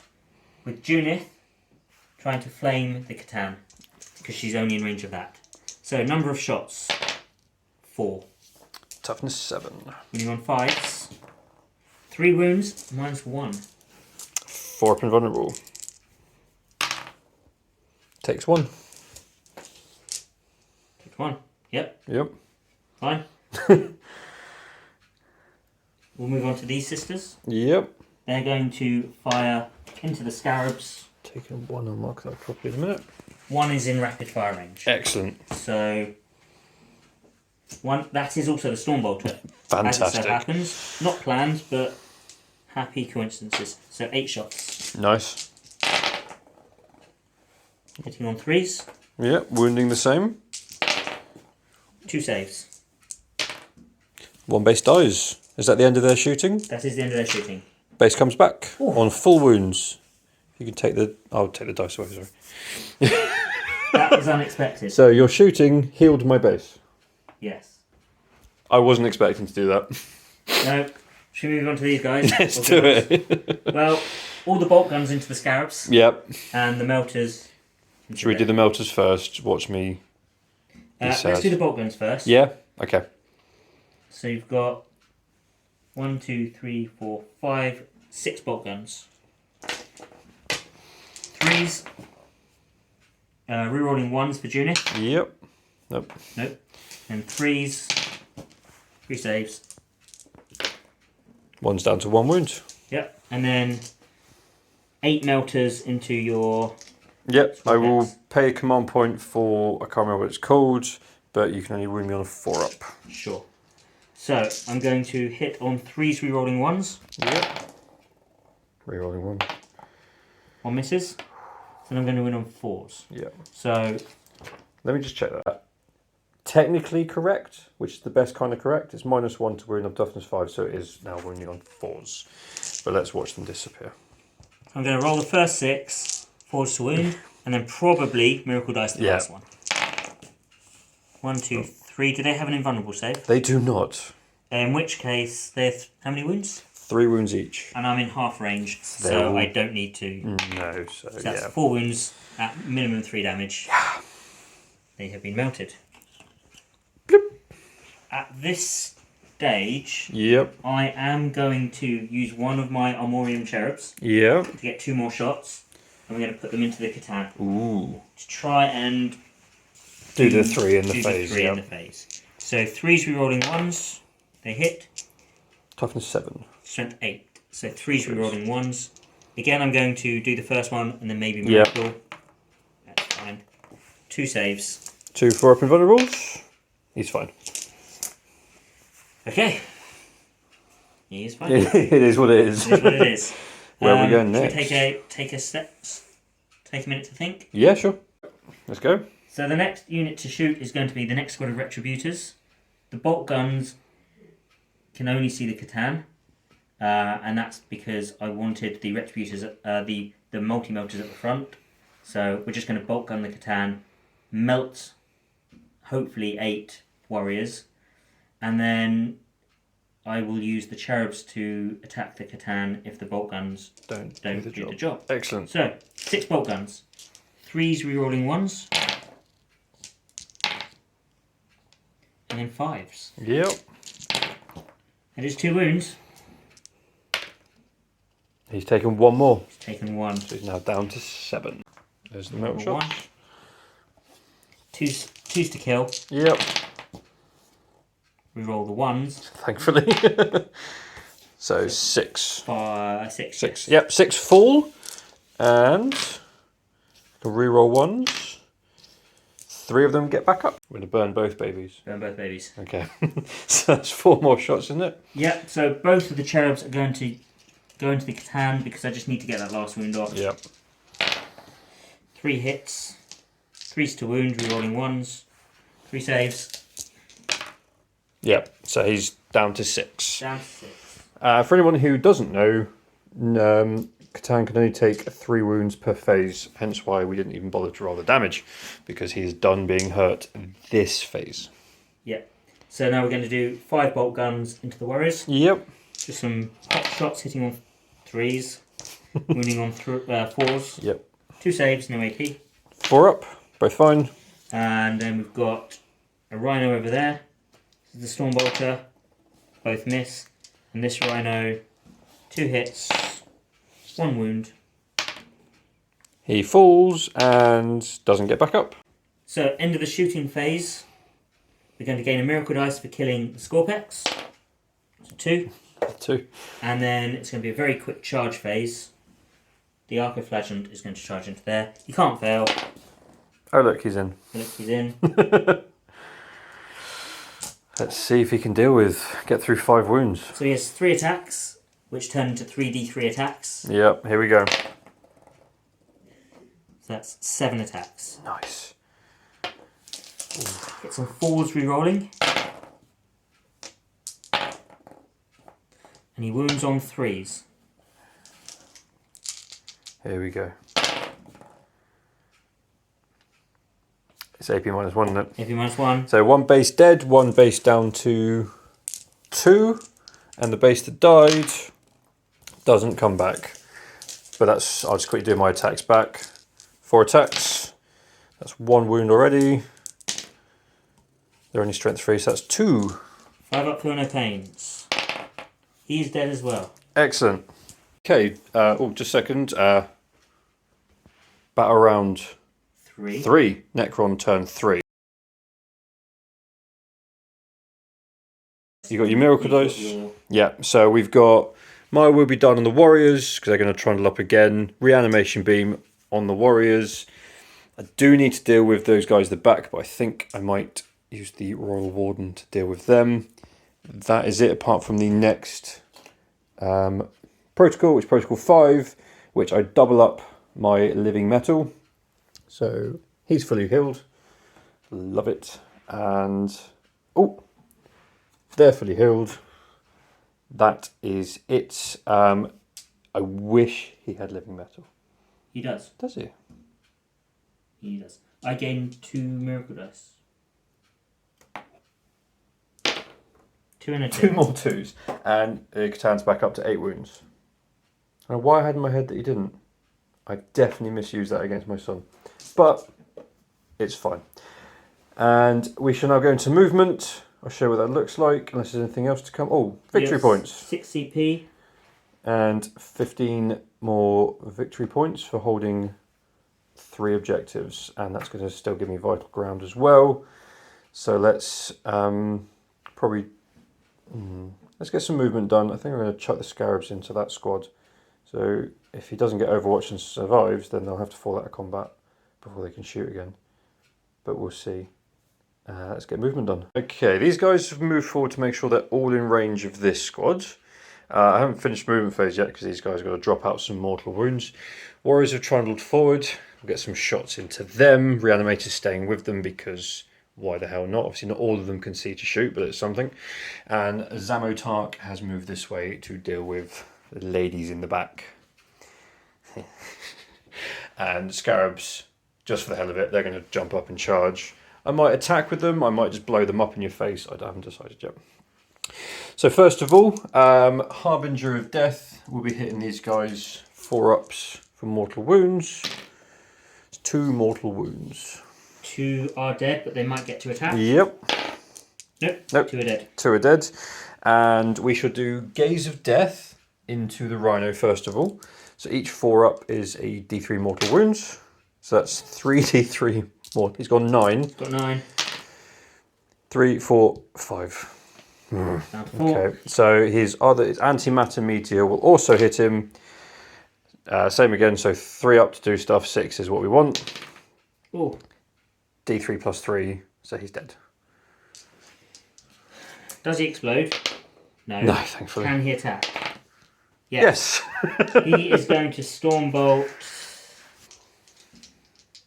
with Junith trying to flame the Catan, because she's only in range of that. So, number of shots, 4. Toughness 7. Winning on 5s. 3 wounds, -1. 4 up invulnerable. Takes 1. Takes 1. Yep, Yep. fine. We'll move on to these sisters. Yep. They're going to fire into the scarabs. Taking 1 and mark that properly in a minute. 1 is in rapid fire range. Excellent. So, that is also the Stormbolter. Fantastic. As it so happens. Not planned, but happy coincidences. So 8 shots. Nice. Hitting on 3s. Yep. Wounding the same. 2 saves. 1 base dies. Is that the end of their shooting? That is the end of their shooting. Base comes back Ooh. on full wounds. You can take the... I'll take the dice away, sorry. That was unexpected. So your shooting healed my base. Yes. I wasn't expecting to do that. No. Should we move on to these guys? Let's do it. Well, all the bolt guns into the scarabs. Yep. And the melters. Should we do the melters first? Watch me. Let's do the bolt guns first. Yeah? Okay. So you've got 1, 2, 3, 4, 5, 6 bolt guns. 3s. Rerolling 1s for Junith. Yep. Nope. Nope. And 3s. 3 saves. 1's down to 1 wound. Yep. And then 8 melters into your... Yep. I will pay a command point for... I can't remember what it's called, but you can only wound me on a 4 up. Sure. So, I'm going to hit on 3s rerolling 1s. Yep. Rerolling 1. 1 misses. And I'm going to win on 4s. Yep. So... Let me just check that. Technically correct, which is the best kind of correct. It's -1 to wound on toughness 5, so it is now wounding on 4s. But let's watch them disappear. I'm going to roll the first 6, 4s to wound, and then probably Miracle Dice the last one. 1, 2, 3. Do they have an invulnerable save? They do not. In which case, they have how many wounds? 3 wounds each. And I'm in half range, so I don't need to. No, so That's yeah. 4 wounds at minimum 3 damage. They have been melted. Bloop. At this stage, Yep. I am going to use one of my Armorium Cherubs Yep. to get 2 more shots. And we're going to put them into the Catan Ooh. to try and Do the 3 in the do phase. the 3 in the phase. So 3s rerolling 1s, they hit. Toughness 7. Strength 8. So 3s rerolling 1s. Again, I'm going to do the first one and then maybe Miracle. That's fine. 2 saves. 2 4 up invulnerables. He's fine. Okay. He is fine. It is what it is. It is what it is. Where are we going should next? we take a step, take a minute to think? Yeah, sure. Let's go. So the next unit to shoot is going to be the next squad of Retributors. The bolt guns can only see the Catan, and that's because I wanted the Retributors, the multi-melters at the front. So we're just going to bolt gun the Catan, melt hopefully 8 warriors, and then I will use the cherubs to attack the Catan if the bolt guns don't do the job. Excellent. So, 6 bolt guns. 3s rerolling 1s. And then 5s. Yep. That is 2 wounds. He's taken 1 more. He's taken 1. So he's now down to 7. There's the metal Roll shot. one. Two's to kill. Yep. We roll the ones. Thankfully. So 6. 6. 6. Yep, 6 fall. And reroll ones. 3 of them get back up. We're going to burn both babies. Burn both babies. Okay. So that's 4 more shots, isn't it? Yep, so both of the cherubs are going to go into the Catan because I just need to get that last wound off. Yep. 3 hits. 3's to wound, rerolling ones. 3 saves. Yep. So he's down to 6. Down to 6. For anyone who doesn't know, Catan can only take 3 wounds per phase, hence why we didn't even bother to roll the damage, because he is done being hurt this phase. Yep. So now we're going to do 5 bolt guns into the warriors. Yep. Just some hot shots hitting on 3s, wounding on 4s. Yep. 2 saves, no AP. 4 up, both fine. And then we've got a rhino over there. This is the Stormbolter, both miss. And this rhino, 2 hits, 1 wound. He falls and doesn't get back up. So, end of the shooting phase. We're going to gain a miracle dice for killing the Scorpex. So 2. 2. And then it's going to be a very quick charge phase. The Arcoflagellant is going to charge into there. You can't fail. Oh look, he's in. Look, he's in. Let's see if he can get through 5 wounds. So he has 3 attacks, which turn into 3d3 attacks. Yep, here we go. So that's 7 attacks. Nice. Get some 4s re-rolling. And he wounds on 3s. Here we go. It's AP -1, isn't it? AP -1. So 1 base dead, 1 base down to 2, and the base that died doesn't come back. But I'll just quickly do my attacks back. 4 attacks. That's 1 wound already. They're only strength 3, so that's 2. 5 up, feel no pains. He's dead as well. Excellent. Okay, just a second. Battle round 3. Necron turn 3. You got your miracle dice. Yeah, so we've got Maya will be done on the warriors because they're going to trundle up again. Reanimation beam on the warriors. I do need to deal with those guys at the back, but I think I might use the Royal Warden to deal with them. That is it, apart from the next protocol, which is Protocol 5, which I double up my living metal. So he's fully healed. Love it. And they're fully healed. That is it. I wish he had living metal. He does. Does he? He does. I gained 2 miracle dice. 2 and a 2. 2 more 2s. And Catan's back up to 8 wounds. I don't know why I had in my head that he didn't. I definitely misused that against my son. But it's fine. And we shall now go into movement. I'll show you what that looks like, unless there's anything else to come. Oh, victory points. 6 CP. And 15 more victory points for holding 3 objectives. And that's going to still give me vital ground as well. So let's let's get some movement done. I think I'm going to chuck the Scarabs into that squad. So if he doesn't get Overwatch and survives, then they'll have to fall out of combat before they can shoot again. But we'll see. Let's get movement done. Okay, these guys have moved forward to make sure they're all in range of this squad. I haven't finished movement phase yet because these guys have got to drop out some mortal wounds. Warriors have trundled forward. We'll get some shots into them. Reanimators staying with them because why the hell not? Obviously not all of them can see to shoot, but it's something. And Zamotark has moved this way to deal with the ladies in the back. And Scarabs, just for the hell of it, they're going to jump up and charge. I might attack with them, I might just blow them up in your face. I haven't decided yet. So first of all, Harbinger of Death will be hitting these guys 4 ups for mortal wounds. It's 2 mortal wounds. 2 are dead, but they might get to attack. Yep. Nope. 2 are dead. 2 are dead. And we shall do Gaze of Death into the Rhino first of all. So each 4 up is a D3 mortal wounds. So that's 3d3 more. He's got 9. Got 9. 3, 4, 5. Down to 4. Okay, so his antimatter meteor will also hit him. Same again, so 3 up to do stuff. 6 is what we want. Oh. D3 plus 3, so he's dead. Does he explode? No. No, thankfully. Can he attack? Yes. He is going to Stormbolt.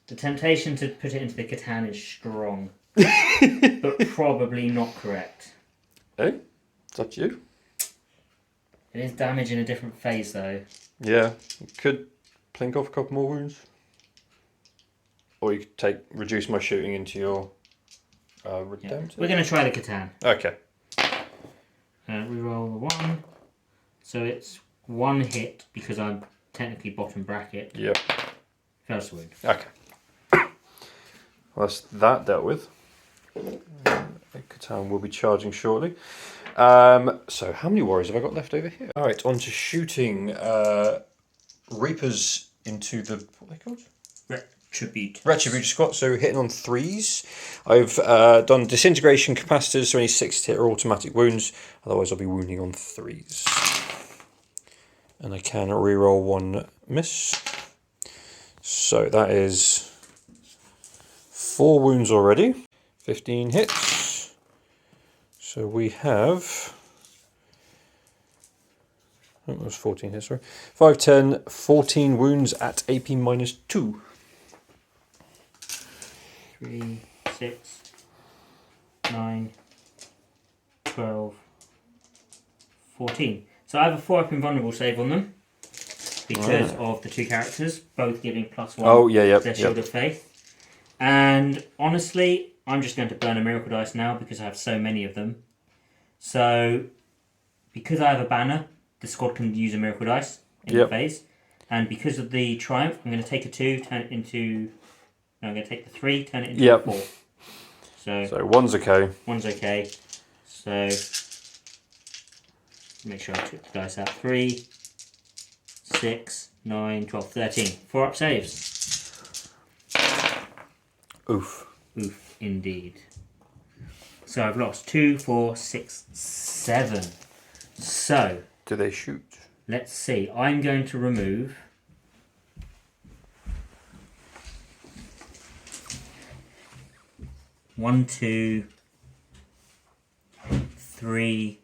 The temptation to put it into the Catan is strong, but probably not correct. Hey, it's up to you. It is damage in a different phase, though. Yeah, you could plink off a couple more wounds. Or you could reduce my shooting into your redemptive. We're going to try the Catan. Okay. Reroll the 1. So it's 1 hit because I'm technically bottom bracket. Yep. First wound. Okay. Well, that's that dealt with. Catan will be charging shortly. So how many warriors have I got left over here? All right, on to shooting Reapers into the, what are they called? Retribute squat, so hitting on 3s. I've done disintegration capacitors, so any 6 hit or automatic wounds. Otherwise, I'll be wounding on 3s. And I can reroll 1 miss. So that is 4 wounds already. 15 hits. So we have... Oh, that was 14 hits, sorry. 5, 10, 14 wounds at AP minus 2. 3, 6, 9, 12, 14. So I have a 4-up invulnerable save on them because of the 2 characters, both giving +1 their Shield of Faith. And honestly, I'm just going to burn a Miracle Dice now because I have so many of them. So, because I have a banner, the squad can use a Miracle Dice in the phase. And because of the Triumph, I'm going to take a 2, turn it into... No, I'm going to take the 3, turn it into a 4. So 1's okay. 1's okay. So make sure I took the dice out. 3, 6, 9, 12, 13. 4-up saves. Oof. Oof, indeed. So I've lost 2, 4, 6, 7. So... Do they shoot? Let's see. I'm going to remove... 1, 2, 3,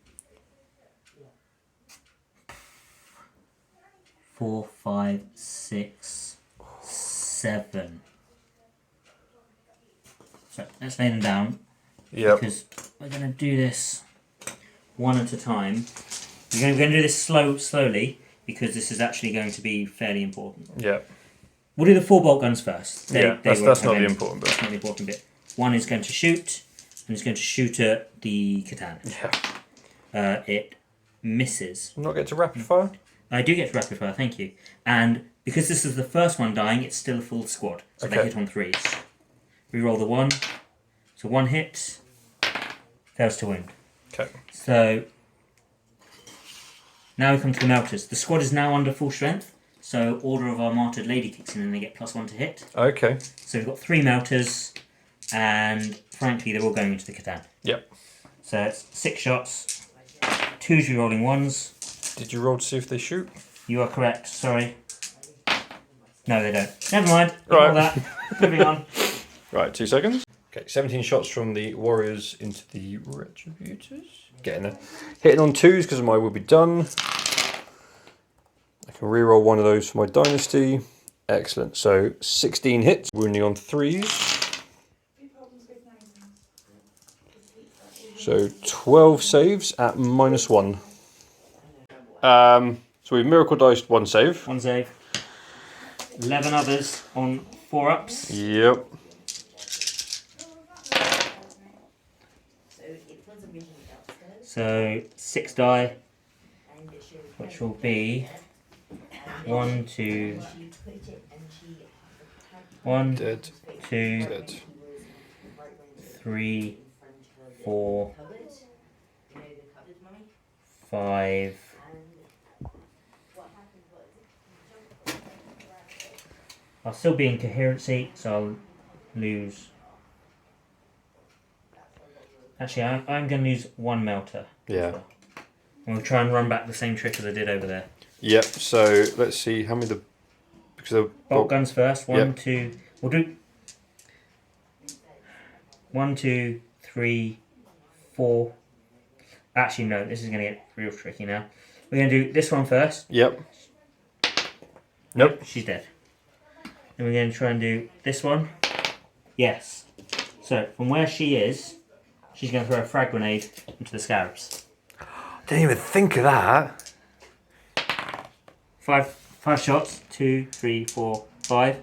4, 5, 6, 7. So let's lay them down. Yep. Because we're going to do this one at a time. We're going to do this slowly because this is actually going to be fairly important. Yep. We'll do the 4 bolt guns first. That's not the important bit. That's not the important bit. 1 is going to shoot, and it's going to shoot at the Catan. Yeah. It misses. Not get to rapid fire? I do get to rapid fire, thank you. And because this is the first one dying, it's still a full squad. So they hit on 3s. Reroll the 1. So 1 hit, fails to wound. Okay. So now we come to the melters. The squad is now under full strength. So Order of our Martyred Lady kicks in and they get +1 to hit. Okay. So we've got 3 melters. And frankly, they're all going into the Catan. Yep. So it's 6 shots, 2's rerolling 1s. Did you roll to see if they shoot? You are correct, sorry. No, they don't. Never mind. Right. Ignore that. Moving on. Right, 2 seconds. Okay, 17 shots from the warriors into the retributors. Getting there. Hitting on 2s because my will be done. I can reroll 1 of those for my dynasty. Excellent. So 16 hits, wounding on 3s. So 12 saves at -1. So we've miracle diced 1 save. 1 save. 11 others on 4-ups. Yep. So 6 die, which will be 1, 2, 1, Dead. 2, Dead. 3, 4, 5, I'll still be in coherency, so I'll lose. Actually, I'm going to lose 1 melter. Yeah. Well. And we'll try and run back the same trick as I did over there. Yep. So let's see how many because bolt guns first. One, yep. 2. We'll do 1, 2, 3, 4. Actually, no. This is going to get real tricky now. We're going to do this one first. Yep. Nope. She's dead. And we're going to try and do this one. Yes. So from where she is, she's going to throw a frag grenade into the scarabs. Didn't even think of that. 5 shots. 2, 3, 4, 5.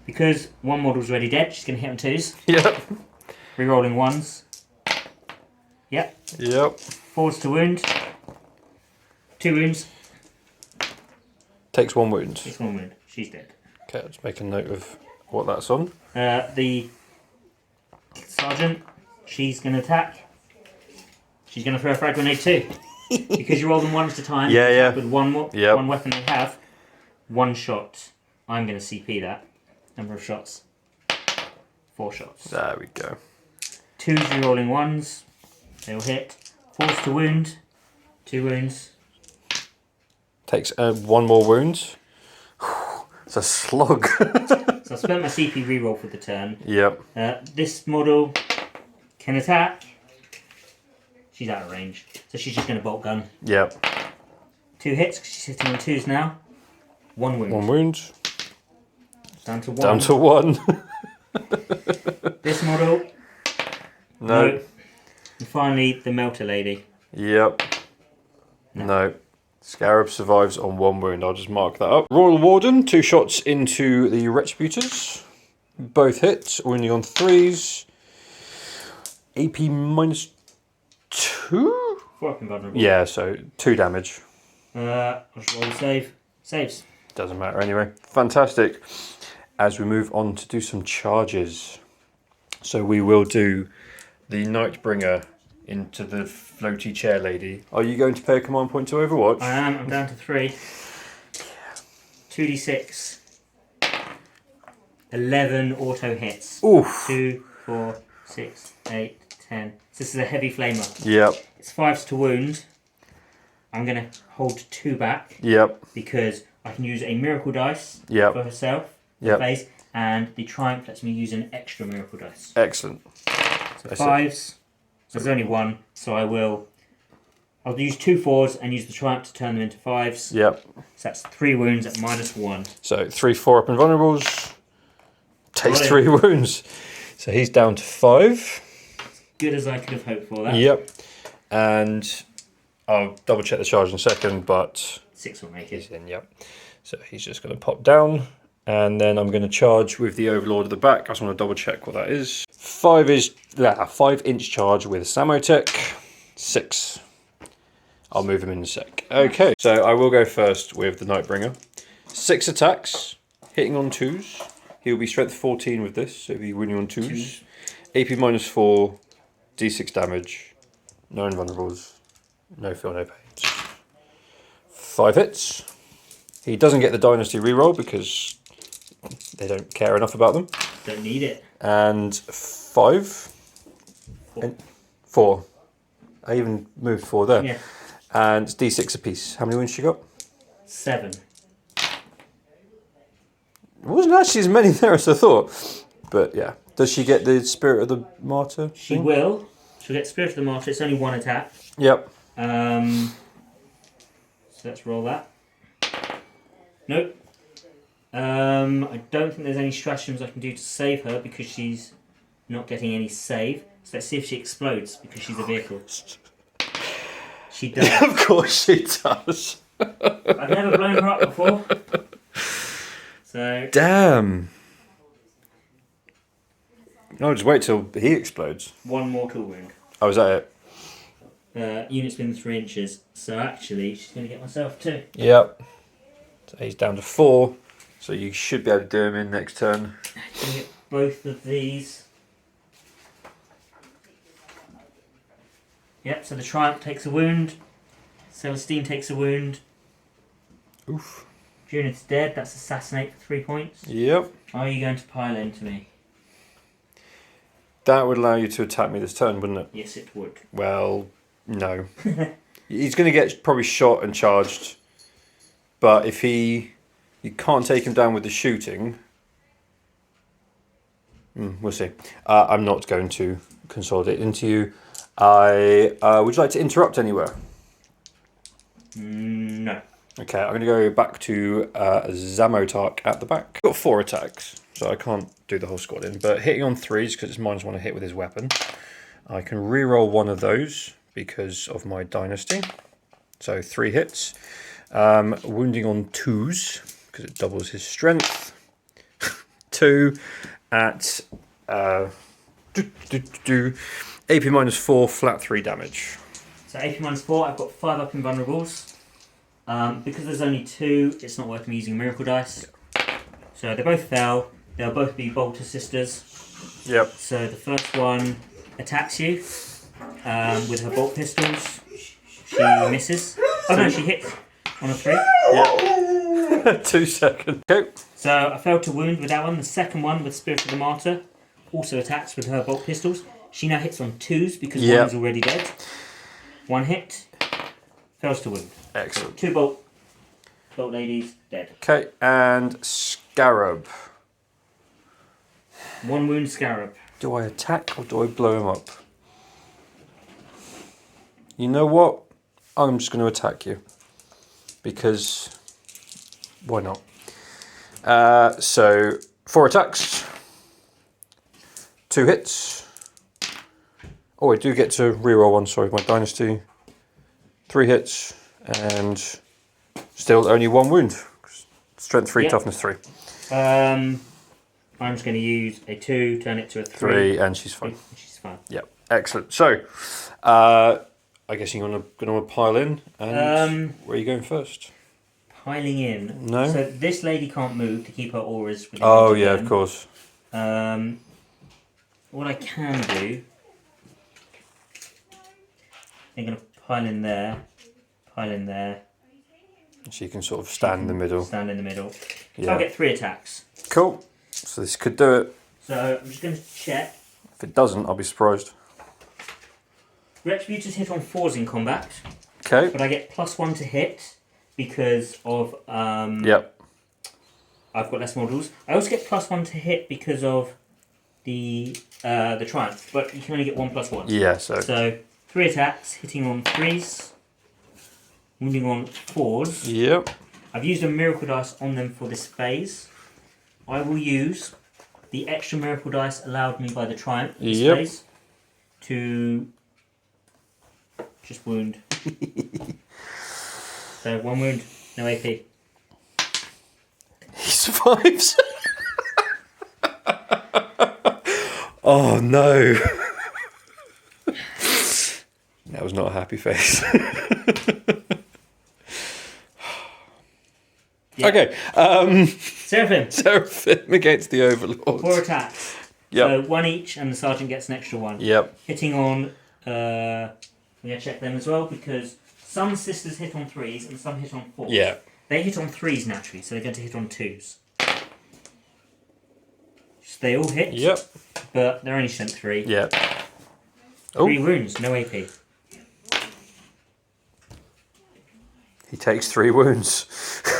Because one model's already dead, she's going to hit on 2s. Yep. Rerolling 1s. Yep. Yep. 4s to wound. 2 wounds. Takes 1 wound. Takes 1 wound. She's dead. Okay, let's make a note of what that's on. The sergeant, she's going to attack. She's going to throw a frag grenade too. Because you roll them 1 at a time. Yeah. With one weapon they have. 1 shot. I'm going to CP that. Number of shots. 4 shots. There we go. 2s rerolling 1s. They'll hit. 4s to wound. 2 wounds. Takes 1 more wound. It's a slog. So I spent my CP reroll for the turn. Yep. This model can attack. She's out of range. So she's just going to bolt gun. Yep. 2 hits because she's hitting on 2s now. 1 wound. 1 wound. Down to 1. Down to 1. This model. No. And finally, the melter lady. Yep. No. Scarab survives on 1 wound. I'll just mark that up. Royal Warden, 2 shots into the Retributors. Both hits, wounding on 3s. AP minus 2? 4 up invulnerable. Yeah, so 2 damage. I'll just roll a save. Saves. Doesn't matter anyway. Fantastic. As we move on to do some charges. So we will do the Nightbringer into the floaty chair lady. Are you going to pay a command point to Overwatch? I am. I'm down to 3. 2d6. 11 auto hits. Oof. 2, 4, 6, 8, 10. So this is a heavy flamer. Yep. It's 5s to wound. I'm going to hold 2 back. Yep. Because I can use a miracle dice Yep. for herself. Yep. Phase, and the triumph lets me use an extra miracle dice. Excellent. So 5s. So there's only 1, so I'll use 2 4s and use the triumph to turn them into 5s. Yep. So that's 3 wounds at minus 1. So 3 4 up invulnerables. Takes 3 wounds. So he's down to 5. Good as I could have hoped for that. Yep. And I'll double check the charge in a second, but 6 will make he's it. in, yep. So he's just going to pop down. And then I'm going to charge with the Overlord at the back. I just want to double check what that is. 5-inch charge with Samotech. 6. I'll move him in a sec. Okay, so I will go first with the Nightbringer. 6 attacks, hitting on 2s. He'll be strength 14 with this, so he'll be winning on 2s. AP minus 4, D6 damage, no invulnerables, no feel, no pain. 5 hits. He doesn't get the Dynasty reroll because they don't care enough about them. Don't need it. And 5. 4. And 4. I even moved 4 there. Yeah. And it's D6 apiece. How many wounds she got? 7. It wasn't actually as many there as I thought. But yeah. Does she get the Spirit of the Martyr? She will. She'll get Spirit of the Martyr. It's only 1 attack. Yep. So let's roll that. Nope. I don't think there's any stratagems I can do to save her because she's not getting any save. So let's see if she explodes because she's a vehicle. She does. Of course she does. I've never blown her up before. So Damn. No, just wait till he explodes. 1 mortal wound. Oh, is that it? Units within 3 inches. So actually, she's going to get myself 2. Yep. So he's down to 4. So you should be able to do him in next turn. Can get both of these. Yep, so the Triumph takes a wound. Celestine takes a wound. Oof. Junit's dead. That's Assassinate for 3 points. Yep. Are you going to pile into me? That would allow you to attack me this turn, wouldn't it? Yes, it would. Well, no. He's going to get probably shot and charged. But if you can't take him down with the shooting. We'll see. I'm not going to consolidate into you. Would you like to interrupt anywhere? No. Okay, I'm going to go back to Zamotark at the back. Got 4 attacks, so I can't do the whole squad in. But hitting on 3s, because it's -1 to hit with his weapon. I can reroll one of those because of my dynasty. So 3 hits. Wounding on 2s, because it doubles his strength. 2 at AP -4, flat 3 damage. So AP -4, I've got 5 up invulnerables. Because there's only 2, it's not worth me using miracle dice. So they both fell. They'll both be Bolter sisters. Yep. So the first one attacks you with her bolt pistols. She misses. Oh no, she hits on a 3. Yeah. 2 seconds. Okay. So I failed to wound with that one. The second one with Spirit of the Martyr also attacks with her bolt pistols. She now hits on 2s because one's already dead. 1 hit. Fails to wound. Excellent. 2 bolt ladies dead. Okay, and Scarab. 1 wound Scarab. Do I attack or do I blow him up? You know what? I'm just going to attack you. Because why not? So 4 attacks. 2 hits. Oh, I do get to reroll one, sorry, my dynasty. 3 hits. And still only 1 wound. Strength 3, toughness 3. I'm just going to use a 2, turn it to a 3. 3, and she's fine. She's fine. Yep, excellent. So, I guess you're going to pile in. And where are you going first? Piling in. No. So this lady can't move to keep her auras within Oh, range yeah, again. of course. What I can do, I'm going to pile in there. So you can sort of stand in the middle. Stand in the middle. Yeah. So I'll get 3 attacks. Cool. So this could do it. So I'm just going to check. If it doesn't, I'll be surprised. Retributors hit on 4s in combat, Okay. but I get +1 to hit because of Yep. I've got less models. I also get +1 to hit because of the triumph, but you can only get 1 +1. Yeah, so. So 3 attacks, hitting on 3s, wounding on 4s. Yep. I've used a miracle dice on them for this phase. I will use the extra miracle dice allowed me by the triumph this phase to just wound. So 1 wound, no AP. He survives. Oh no. That was not a happy face. Yeah. Okay. Seraphim. Seraphim against the Overlord. 4 attacks. Yep. So 1 each, and the sergeant gets an extra 1. Yep. Hitting on. I'm gonna check them as well because some sisters hit on 3s and some hit on 4s. Yeah. They hit on 3s naturally, so they're going to hit on 2s. So they all hit. Yep. But they're only strength 3. Yep. 3 wounds, no AP. He takes 3 wounds.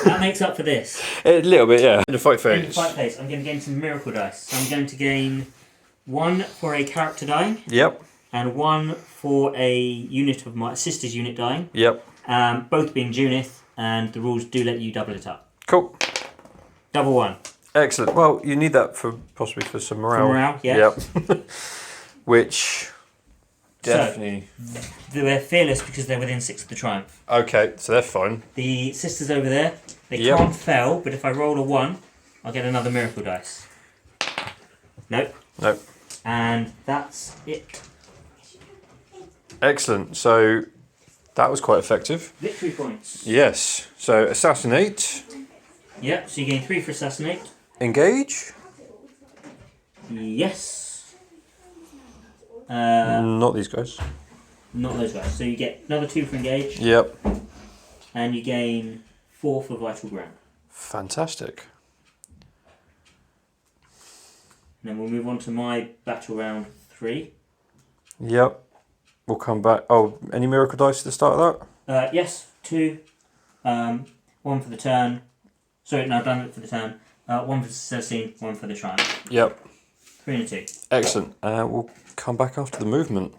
That makes up for this. A little bit, yeah. In the fight In the phase. fight phase, I'm going to gain some miracle dice. So I'm going to gain 1 for a character dying, Yep. and 1 for a unit of my sister's unit dying. Yep. Both being Junith, and the rules do let you double it up. Cool. Double 1. Excellent. Well, you need that for possibly for some morale. For morale, yeah. Yep. Which definitely. So, they're fearless because they're within 6 of the triumph. Okay, so they're fine. The sisters over there, they Yep. can't fail, but if I roll a 1, I'll get another miracle dice. Nope. Nope. And that's it. Excellent. So that was quite effective. Victory points. Yes. So assassinate. Yep, so you gain 3 for assassinate. Engage. Yes. Not these guys. Not those guys. So you get another 2 for engage, Yep. and you gain 4 for vital ground. Fantastic. And then we'll move on to my battle round 3. Yep. We'll come back. Oh, any miracle dice at the start of that? Yes, 2. 1 for the turn. Sorry, no, I've done it for the turn. 1 for the success, 1 for the triumph. Yep. 3 and a 2. Excellent. We'll come back after the movement.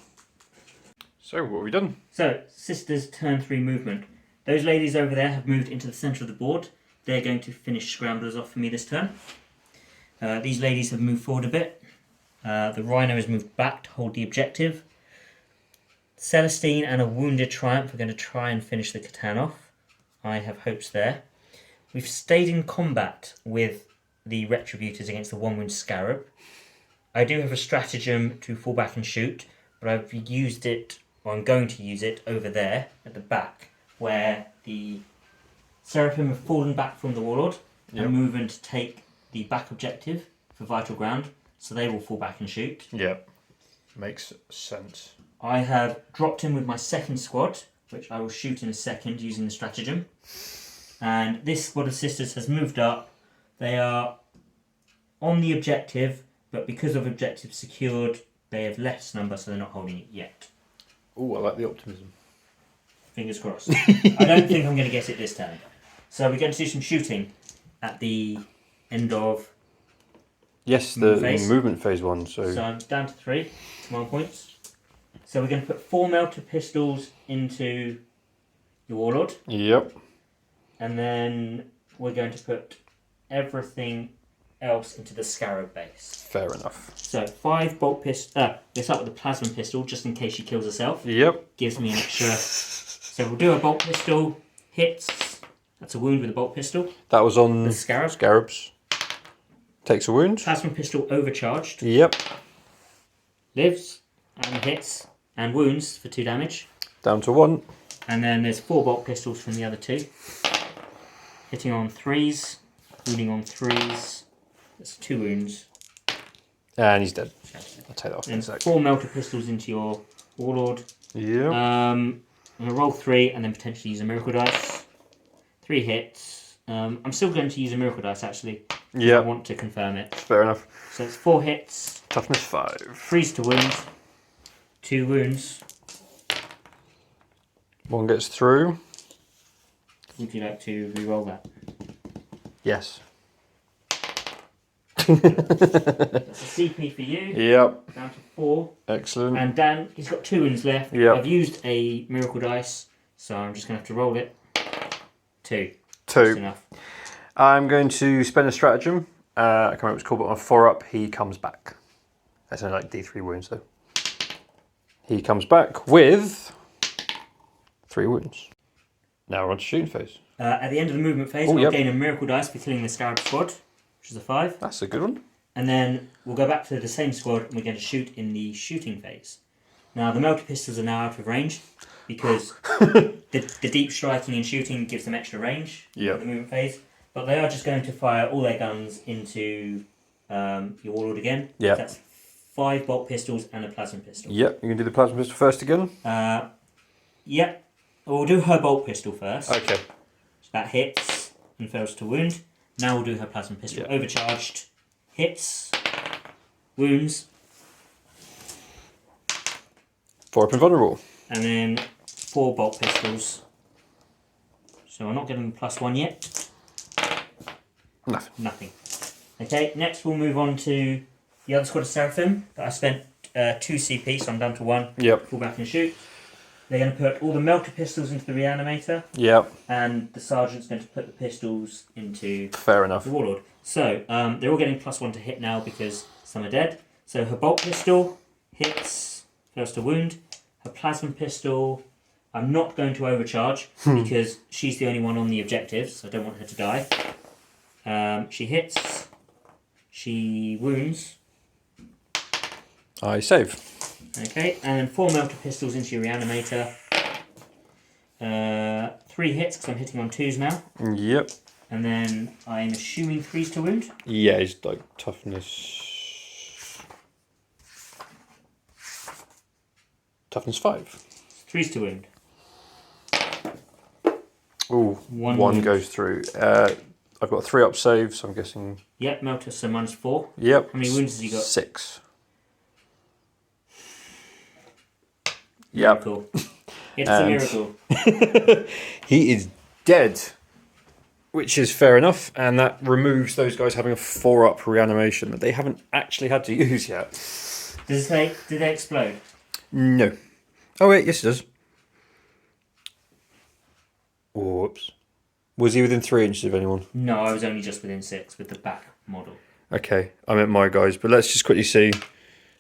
So, what have we done? So, Sisters turn 3 movement. Those ladies over there have moved into the centre of the board. They're going to finish scramblers off for me this turn. These ladies have moved forward a bit. The Rhino has moved back to hold the objective. Celestine and a Wounded Triumph are going to try and finish the Catan off. I have hopes there. We've stayed in combat with the Retributors against the 1 wound Scarab. I do have a stratagem to fall back and shoot, but I've used it, or I'm going to use it, over there at the back, where the Seraphim have fallen back from the Warlord and move in to take the back objective for vital ground, so they will fall back and shoot. Yep. Makes sense. I have dropped in with my second squad, which I will shoot in a second using the stratagem. And this squad of Sisters has moved up. They are on the objective, but because of objective secured, they have less number, so they're not holding it yet. Oh, I like the optimism. Fingers crossed. I don't think I'm going to get it this turn. So we're going to do some shooting at the end of... Yes, the movement phase 1. So I'm down to 3 command points. So we're going to put 4 melter pistols into the Warlord. Yep. And then we're going to put everything else into the Scarab base. Fair enough. So 5 bolt pistols. We'll start with the plasma pistol just in case she kills herself. Yep. Gives me an extra. So we'll do a bolt pistol. Hits. That's a wound with a bolt pistol. That was on the Scarab. Scarabs. Takes a wound. Plasma pistol overcharged. Yep. Lives and hits and wounds for 2 damage. Down to 1. And then there's 4 bolt pistols from the other 2. Hitting on 3s, wounding on 3s. That's 2 wounds. And he's dead. I'll take that off in a And sec. 4 melter pistols into your Warlord. Yeah. I'm going to roll 3 and then potentially use a miracle dice. 3 hits. I'm still going to use a miracle dice actually. Yeah. I want to confirm it. Fair enough. So it's 4 hits. Toughness 5. 3s to wound. 2 wounds. 1 gets through. Would you like to re-roll that? Yes. That's a CP for you. Yep. Down to 4. Excellent. And Dan, he's got 2 wounds left. Yep. I've used a miracle dice, so I'm just going to have to roll it. 2. 2. That's enough. I'm going to spend a stratagem. I can't remember what it's called, but on a 4-up, he comes back. That's only like D3 wounds though. He comes back with 3 wounds. Now we're on to shooting phase. At the end of the movement phase, I'll gain a miracle dice for killing the Scarab squad, which is a 5. That's a good one. And then we'll go back to the same squad and we're going to shoot in the shooting phase. Now the melter pistols are now out of range because the deep striking and shooting gives them extra range in the movement phase. But they are just going to fire all their guns into your Warlord again. Yeah. So that's 5 bolt pistols and a plasma pistol. Yep, you can do the plasma pistol first again. Yep. We'll do her bolt pistol first. Okay. So that hits and fails to wound. Now we'll do her plasma pistol. Yep. Overcharged. Hits. Wounds. 4-up invulnerable. And then 4 bolt pistols. So I'm not getting +1 yet. Nothing. Okay, next we'll move on to the other squad of Seraphim that I spent 2 CP, so I'm down to 1. Yep. Pull back and shoot. They're going to put all the melter pistols into the reanimator. Yep. And the sergeant's going to put the pistols into Fair enough. the Warlord. So they're all getting +1 to hit now because some are dead. So her bolt pistol hits, fails to wound. Her plasma pistol, I'm not going to overcharge because she's the only one on the objective, so I don't want her to die. She hits. She wounds. I save. Okay, and then 4 melter pistols into your reanimator. 3 hits because I'm hitting on 2s now. Yep. And then I'm assuming 3s to wound. Yeah, it's like toughness. Toughness 5. 3s to wound. Ooh, 1 wound. goes through. I've got 3 up saves, so I'm guessing... Yep, Melter, so -4. Yep. How many wounds has he got? 6. Yep. Miracle. It's a miracle. He is dead, which is fair enough, and that removes those guys having a 4-up reanimation that they haven't actually had to use yet. Did they explode? No. Oh wait, yes it does. Whoops. Was he within 3 inches of anyone? No, I was only just within 6 with the back model. Okay, I meant my guys, but let's just quickly see.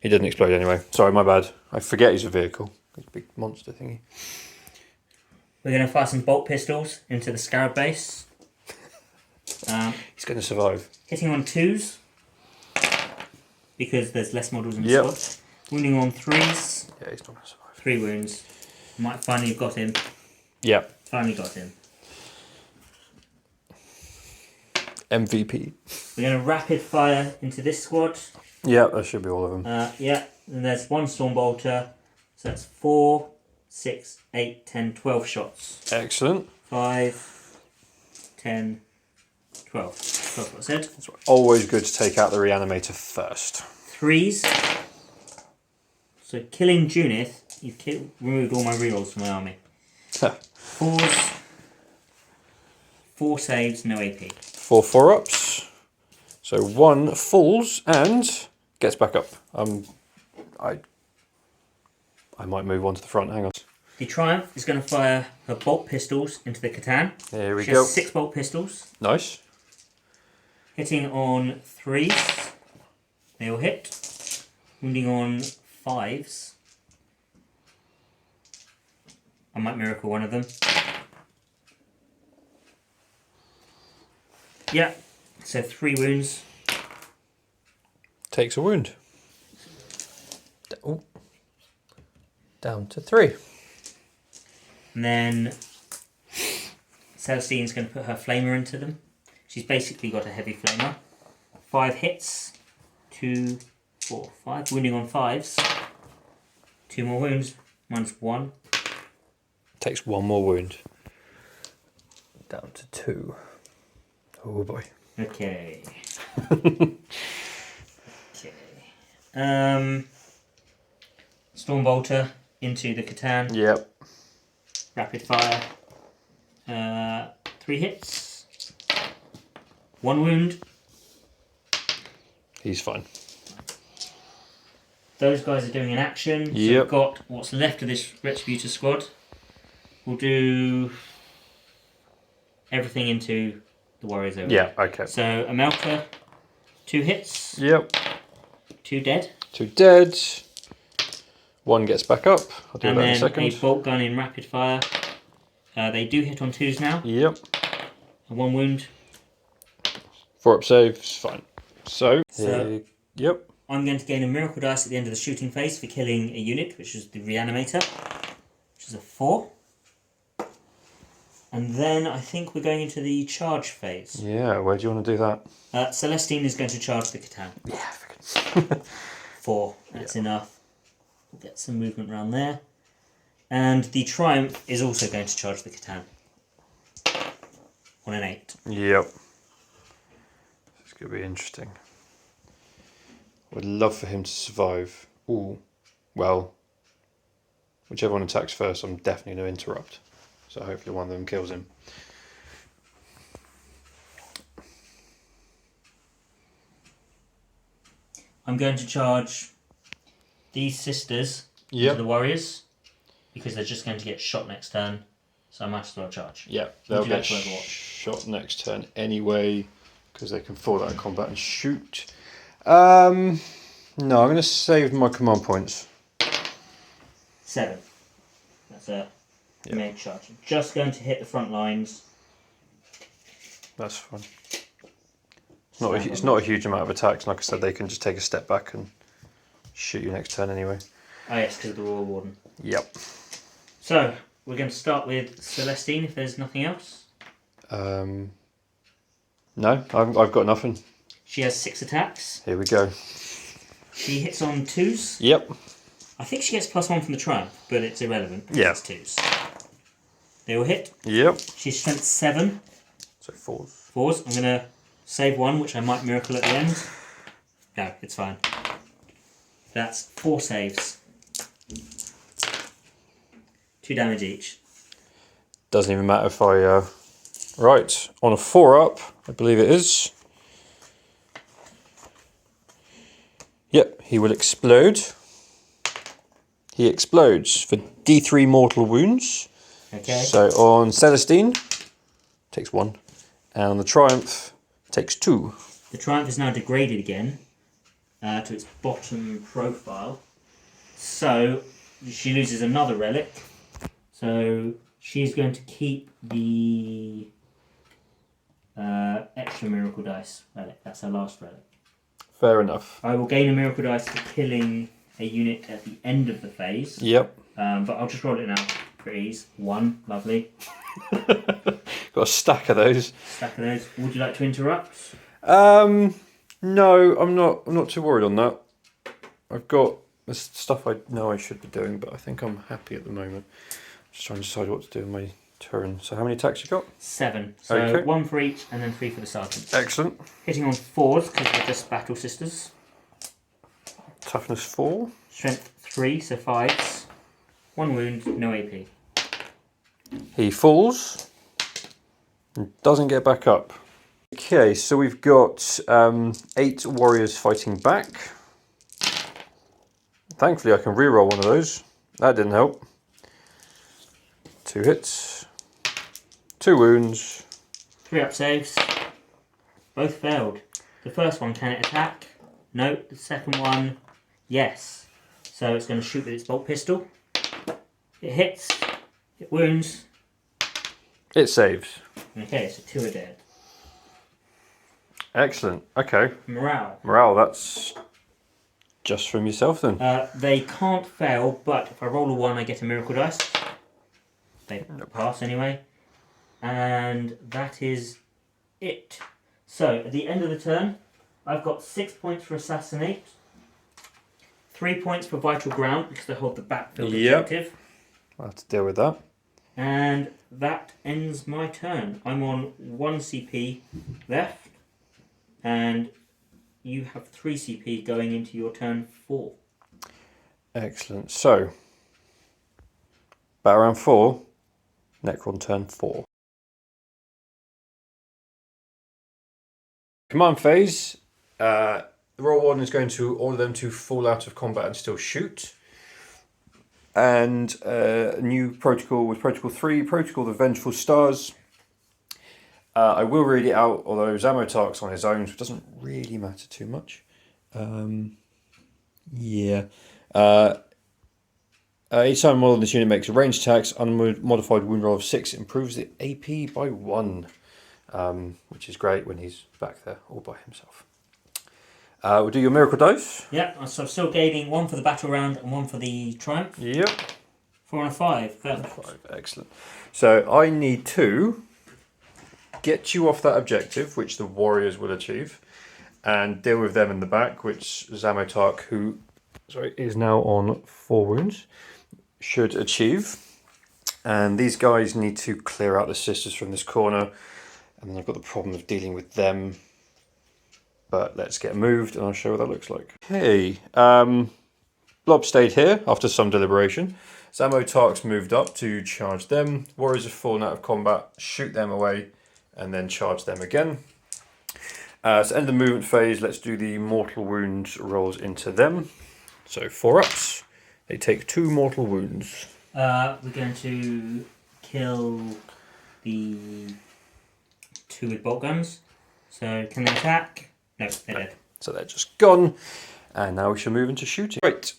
He didn't explode anyway. Sorry, my bad. I forget he's a vehicle. He's a big monster thingy. We're going to fire some bolt pistols into the Scarab base. He's going to survive. Hitting on 2s, because there's less models in the Yep. squad. Wounding on 3s. Yeah, he's not going to survive. 3 wounds. Might finally have got him. Yep. Finally got him. MVP. We're going to rapid fire into this squad. Yeah, that should be all of them. Yeah, and there's 1 Stormbolter. So that's 4, 6, 8, 10, 12 shots. Excellent. 5, 10, 12. 12 what I said. It's always good to take out the reanimator first. 3s. So killing Junith, you've removed all my rerolls from my army. 4s. 4 saves, no AP. 4 4-ups. So 1 falls and gets back up. I might move on to the front. Hang on. The Triumph is going to fire her bolt pistols into the Catan. There we She go. has 6 bolt pistols. Nice. Hitting on 3s. They will hit. Wounding on 5s. I might miracle one of them. Yeah. So 3 wounds. Takes a wound. Oh. Down to 3. And then Celestine's going to put her flamer into them. She's basically got a heavy flamer. 5 hits. 2, 4, 5. Wounding on 5s. 2 more wounds. Mine's 1. Takes 1 more wound. Down to 2. Oh boy. Okay. Okay. Stormbolter into the Catan. Yep. Rapid fire. 3 hits. 1 wound. He's fine. Those guys are doing an action. So Yep. we've got what's left of this Retributor squad. We'll do everything into the Warriors over. Yeah, okay. So a Melter, 2 hits, Yep. 2 dead. 2 dead. 1 gets back up. I'll do And that in a then second. a bolt gun in rapid fire. They do hit on 2s now. Yep. And 1 wound. 4-up saves. Fine. So yep. I'm going to gain a miracle dice at the end of the shooting phase for killing a unit, which is the Reanimator, which is a 4. And then I think we're going into the charge phase. Yeah, where do you want to do that? Celestine is going to charge the Catan. Yeah, I figured. 4, that's enough. We'll get some movement around there. And the Triumph is also going to charge the Catan. On an 8. Yep. It's going to be interesting. Would love for him to survive. Ooh. Well, whichever one attacks first, I'm definitely going to interrupt. So hopefully one of them kills him. I'm going to charge these sisters Yep. into the warriors because they're just going to get shot next turn. So I might as well charge. Yeah, they'll Would you get like to Overwatch? shot next turn anyway because they can fall out of combat and shoot. No, I'm going to save my command points. 7. That's a mage charge. Just going to hit the front lines. That's fine. It's not a huge amount of attacks. Like I said, they can just take a step back and shoot you next turn anyway. Oh yes, because of the Royal Warden. Yep. So, we're going to start with Celestine if there's nothing else. No, I've got nothing. She has 6 attacks. Here we go. She hits on 2s. Yep. I think she gets +1 from the Triumph, but it's irrelevant. Yeah. It's 2s. They will hit. Yep. She's strength 7. So 4s. 4s. I'm going to save one, which I might miracle at the end. No, it's fine. That's 4 saves. 2 damage each. Doesn't even matter if I... Right, on a 4-up, I believe it is. Yep, he will explode. He explodes for D3 mortal wounds. Okay. So on Celestine, takes 1. And on the Triumph, takes 2. The Triumph is now degraded again to its bottom profile. So she loses another relic. So she's going to keep the extra miracle dice relic. That's her last relic. Fair enough. I will gain a miracle dice for killing a unit at the end of the phase. Yep. But I'll just roll it now for ease. 1, lovely. Got a stack of those. Stack of those. Would you like to interrupt? No, I'm not too worried on that. I've got this stuff I know I should be doing, but I think I'm happy at the moment. Just trying to decide what to do in my turn. So how many attacks you got? 7. So okay. 1 for each, and then 3 for the sergeant. Excellent. Hitting on 4s because they're just battle sisters. Toughness 4. Strength 3, so 5s. 1 wound, no AP. He falls and doesn't get back up. Okay, so we've got 8 warriors fighting back. Thankfully I can reroll one of those. That didn't help. 2 hits. 2 wounds. 3 up saves. Both failed. The first one, can it attack? No. The second one, yes. So it's going to shoot with its bolt pistol. It hits. It wounds. It saves. Okay, so 2 are dead. Excellent. Okay. Morale, that's just from yourself then. they can't fail, but if I roll a 1, I get a miracle dice. They pass anyway. And that is it. So, at the end of the turn, I've got 6 points for Assassinate, 3 points for Vital Ground, because they hold the backfield objective. I'll have to deal with that. And that ends my turn. I'm on 1 CP left, and you have 3 CP going into your turn 4. Excellent. So, battle round 4, Necron turn 4. Command phase. The Royal Warden is going to order them to fall out of combat and still shoot. And a new protocol with Protocol 3, Protocol the Vengeful Stars. I will read it out, although Zamotark's on his own, so it doesn't really matter too much. Each time a model in this unit makes a ranged attacks, unmodified wound roll of 6 improves the AP by 1. Which is great when he's back there all by himself. We'll do your miracle dice. Yeah, so I'm still gaining 1 for the battle round and 1 for the triumph. Yep. 4 and a 5. 5, excellent. So I need to get you off that objective, which the warriors will achieve, and deal with them in the back, which Zamotark, who is now on 4 wounds, should achieve. And these guys need to clear out the sisters from this corner. And then I've got the problem of dealing with them. But let's get moved and I'll show what that looks like. Okay, Blob stayed here after some deliberation. Zamotark's moved up to charge them. Warriors have fallen out of combat, shoot them away, and then charge them again. So end of the movement phase, let's do the mortal wounds rolls into them. So 4 ups, they take 2 mortal wounds. We're going to kill the 2 with bolt guns. So can they attack? No, they're dead. So they're just gone. And now we shall move into shooting. Right,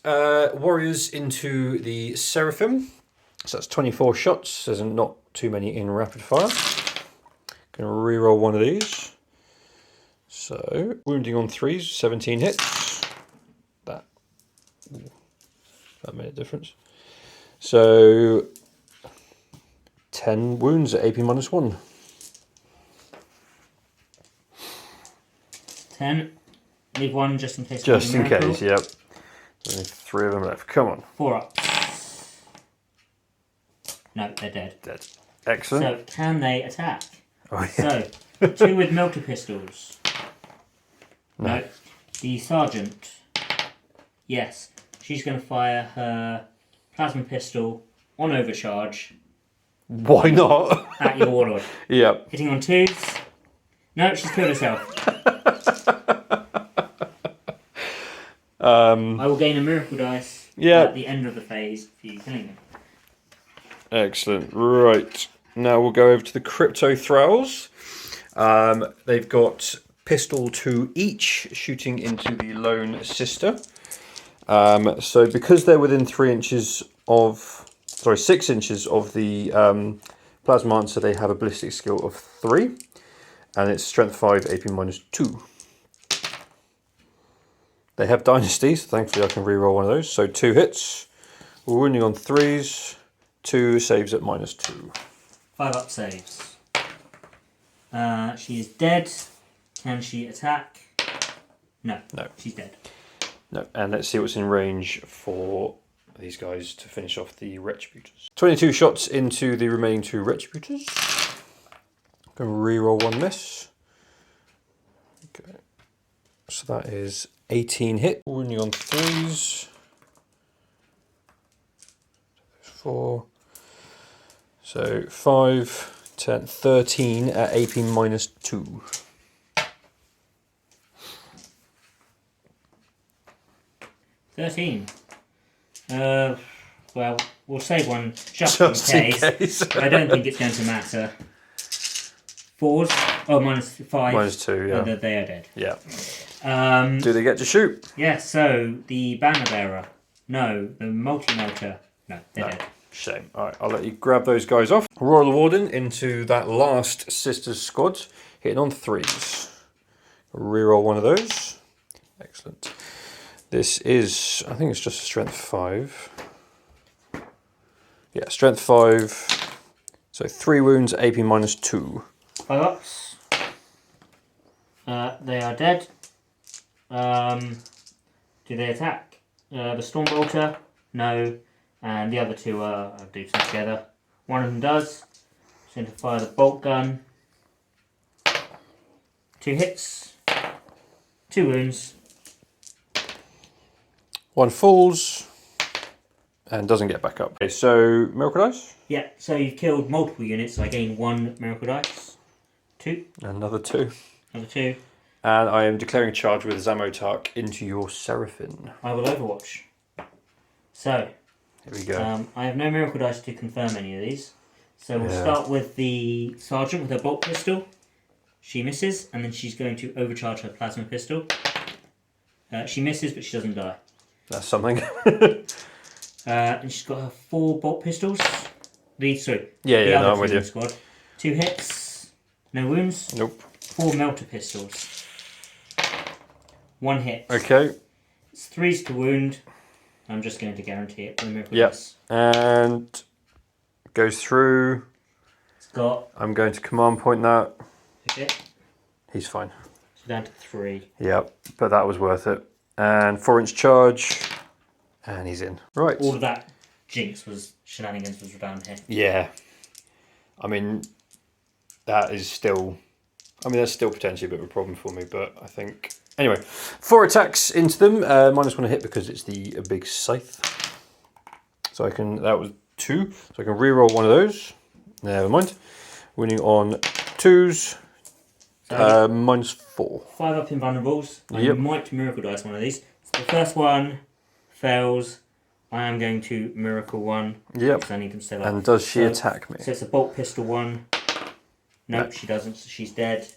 warriors into the Seraphim. So that's 24 shots. There's not too many in rapid fire. Going to reroll one of these. So, wounding on 3s, 17 hits. That made a difference. So, 10 wounds at AP -1. 10. Leave 1 just in case. Just in case, yep. There's only 3 of them left. Come on. 4 ups. No, they're dead. Dead. Excellent. So, can they attack? Oh, yeah. So, 2 with melter pistols. No. The sergeant. Yes. She's going to fire her plasma pistol on overcharge. Why not? At your warlord. Yep. Hitting on 2s. No, she's killed herself. I will gain a miracle dice at the end of the phase for you killing them. Excellent. Right. Now we'll go over to the Crypto Thralls. They've got pistol 2 each, shooting into the Lone Sister. So because they're within 6 inches of the Plasma Answer, they have a ballistic skill of 3. And it's strength 5, AP -2. They have Dynasty, so thankfully I can reroll one of those. So 2 hits. Wounding on 3s. 2 saves at -2. 5 up saves. She is dead. Can she attack? No. No. She's dead. No. And let's see what's in range for these guys to finish off the Retributors. 22 shots into the remaining 2 Retributors. Going to reroll 1 miss. Okay. So that is 18 hit. Wounding on 3s. 4. So 5, 10, 13 at AP -2. Well, we'll save one just in case. I don't think it's going to matter. 4s? Oh, -5. -2, yeah. They are dead. Yeah. Do they get to shoot? Yeah, so the banner bearer. No. The multi-melter. No, they're dead. Shame. Alright, I'll let you grab those guys off. Royal Warden into that last Sisters squad, hitting on 3s. Reroll one of those. Excellent. This is, I think it's just a strength 5. Yeah, strength 5. So 3 wounds, AP -2. 5 ups. They are dead. Do they attack? The Stormbolter? No. And the other 2 are I'll do some together. One of them does. It's going to fire the bolt gun. 2 hits. 2 wounds. 1 falls. And doesn't get back up. Okay, so Miracle Dice? Yeah, so you've killed multiple units, so I gain 1 Miracle Dice. 2. Another 2. Another 2. And I am declaring charge with Zamotark into your Seraphim. I will Overwatch. So, here we go. I have no Miracle Dice to confirm any of these. So we'll start with the Sergeant with her bolt pistol. She misses, and then she's going to overcharge her plasma pistol. She misses, but she doesn't die. That's something. And she's got her 4 bolt pistols. I'm with you. Squad. 2 hits. No wounds. Nope. 4 melter pistols. 1 hit. Okay. It's 3s to wound. I'm just going to guarantee it. Yep. And goes through. It's got. I'm going to command point that. Okay. He's fine. So down to 3. Yep. But that was worth it. And 4-inch charge. And he's in. Right. All of that shenanigans was down here. Yeah. I mean, that's still potentially a bit of a problem for me, but I think... Anyway, 4 attacks into them. -1 hit because it's the big scythe. So I can... That was 2. So I can reroll one of those. Never mind. Winning on 2s. So -4. 5 up invulnerables. I might Miracle Dice one of these. So the first one fails. I am going to Miracle 1. Yep. Because I need them set up. And does she attack me? So it's a bolt pistol 1. Nope, she doesn't. So she's dead.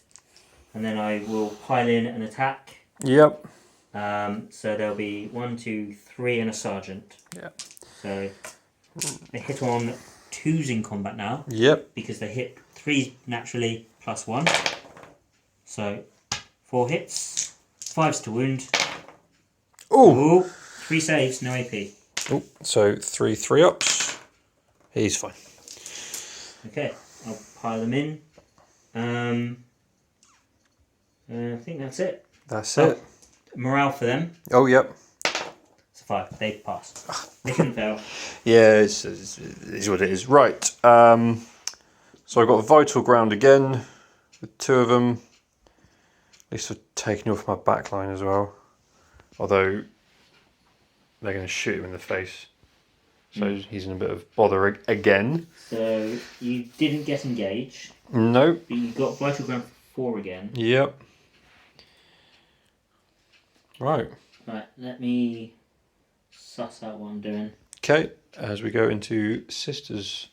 And then I will pile in an attack. Yep. So there'll be 1, 2, 3 and a sergeant. Yep. So they hit on 2s in combat now. Yep. Because they hit 3 naturally plus 1. So 4 hits. 5s to wound. Ooh. 3 saves, no AP. Oh, so 3 3-ups. He's fine. Okay, I'll pile them in. I think that's it. That's it. Morale for them. Oh, yep. It's a 5. They passed. They shouldn't fail. Yeah, it is what it is. Right. So I've got Vital Ground again. with 2 of them. At least I've taken off my back line as well. Although they're going to shoot him in the face. So he's in a bit of bother again. So you didn't get engaged. No. But you got vital ground for 4 again. Yep. Right. Right, let me suss out what I'm doing. Okay, as we go into Sisters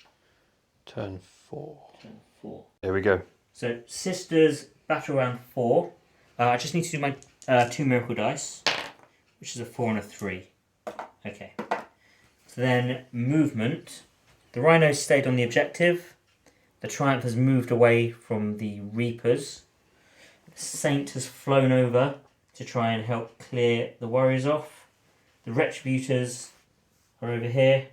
turn 4. Turn 4. Here we go. So Sisters battle round 4. I just need to do my 2 miracle dice, which is a 4 and a 3. Okay. So then movement. The Rhino stayed on the objective. The Triumph has moved away from the Reapers. The Saint has flown over to try and help clear the Warriors off. The Retributors are over here.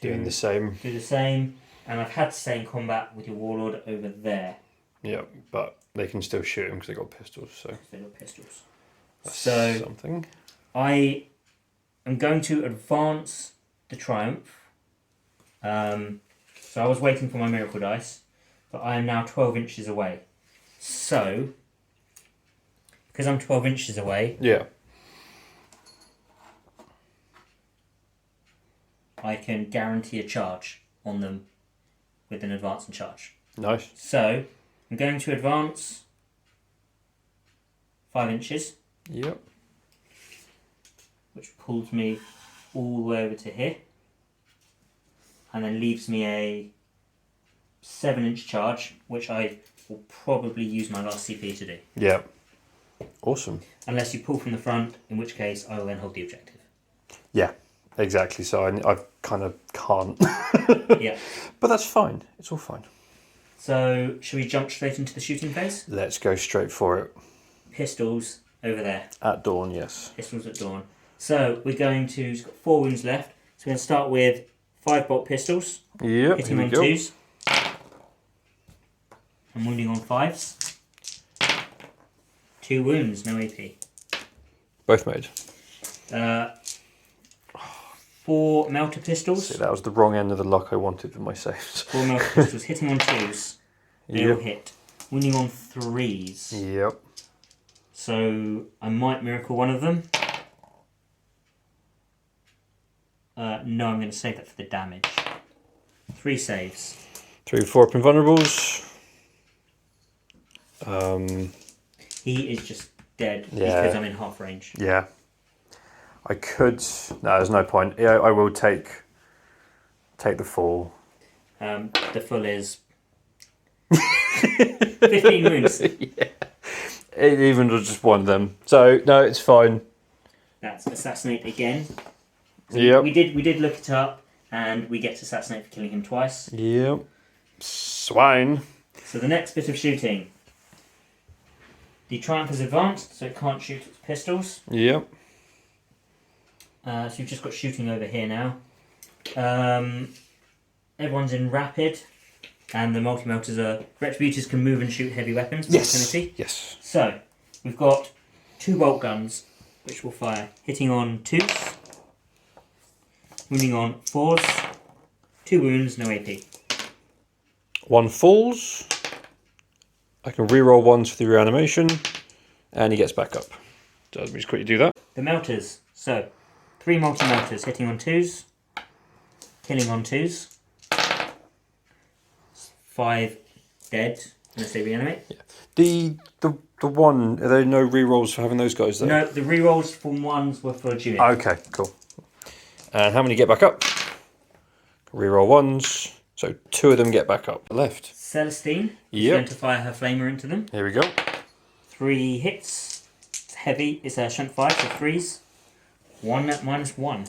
Doing the same. Do the same. And I've had to stay in combat with your Warlord over there. Yeah, but they can still shoot him because they got pistols. So They've got pistols. that's So something. I am going to advance the Triumph. So I was waiting for my miracle dice, but I am now 12 inches away. So, because I'm 12 inches away, Yeah. I can guarantee a charge on them with an advance and charge. Nice. So, I'm going to advance 5 inches, Yep. which pulls me all the way over to here, and then leaves me a 7-inch charge, which I will probably use my last CP to do. Yep. Awesome. Unless you pull from the front, in which case I will then hold the objective. Yeah, exactly. So I kind of can't. Yeah. But that's fine. It's all fine. So, should we jump straight into the shooting phase? Let's go straight for it. Pistols over there. At dawn, yes. Pistols at dawn. So, we're going to... He's got 4 wounds left. So, we're going to start with 5 bolt pistols. Yep, Hitting here on we go. 2s. And wounding on 5s. 2 wounds, no AP. Both made. 4 melter pistols. See, that was the wrong end of the luck I wanted with my saves. 4 melter pistols. Hitting on 2s. They all Yep. hit. Wounding on 3s. Yep. So I might miracle one of them. No, I'm going to save that for the damage. 3 saves. 3 4 up invulnerables. He is just dead Yeah. because I'm in half range. Yeah. I could. No, there's no point. Yeah, I will take the fall. The full is 15 wounds. Even just one of them. So no, it's fine. That's assassinate again. So Yep. We did look it up, and we get to assassinate for killing him twice. Yep. Swine. So the next bit of shooting. The Triumph is advanced, so it can't shoot its pistols. Yep. So you've just got shooting over here now. Everyone's in rapid, and the multi-melters are... Retributors can move and shoot heavy weapons with affinity. Yes. So, we've got 2 bolt guns, which will fire, hitting on 2s, wounding on 4s, 2 wounds, no AP. 1 falls. I can reroll 1s for the reanimation, and he gets back up. So let me just quickly do that. The melters. So, 3 multi-melters hitting on 2s, killing on 2s, 5 dead unless they reanimate. The one, are there no rerolls for having those guys though? No, the rerolls from 1s were for Judith. Okay, cool. And how many get back up? Reroll 1s. So 2 of them get back up. Left. Celestine is Yep. going to fire her flamer into them. Here we go. 3 hits. It's heavy. It's a shunt 5, so 3s. 1 at -1.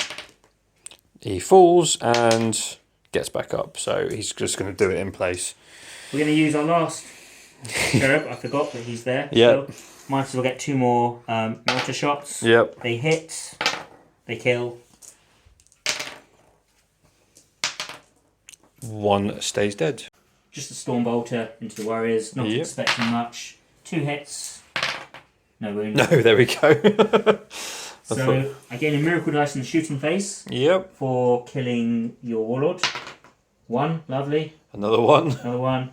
He falls and gets back up. So he's just going to do it in place. We're going to use our last cherub. I forgot that he's there. Yep. So might as well get 2 more melter shots. Yep. They hit. They kill. 1 stays dead. Just a storm bolter into the warriors. Not Yep. expecting much. 2 hits. No wound. No, there we go. So I gain a miracle dice in the shooting phase Yep. for killing your warlord. 1, lovely. Another one. Another 1.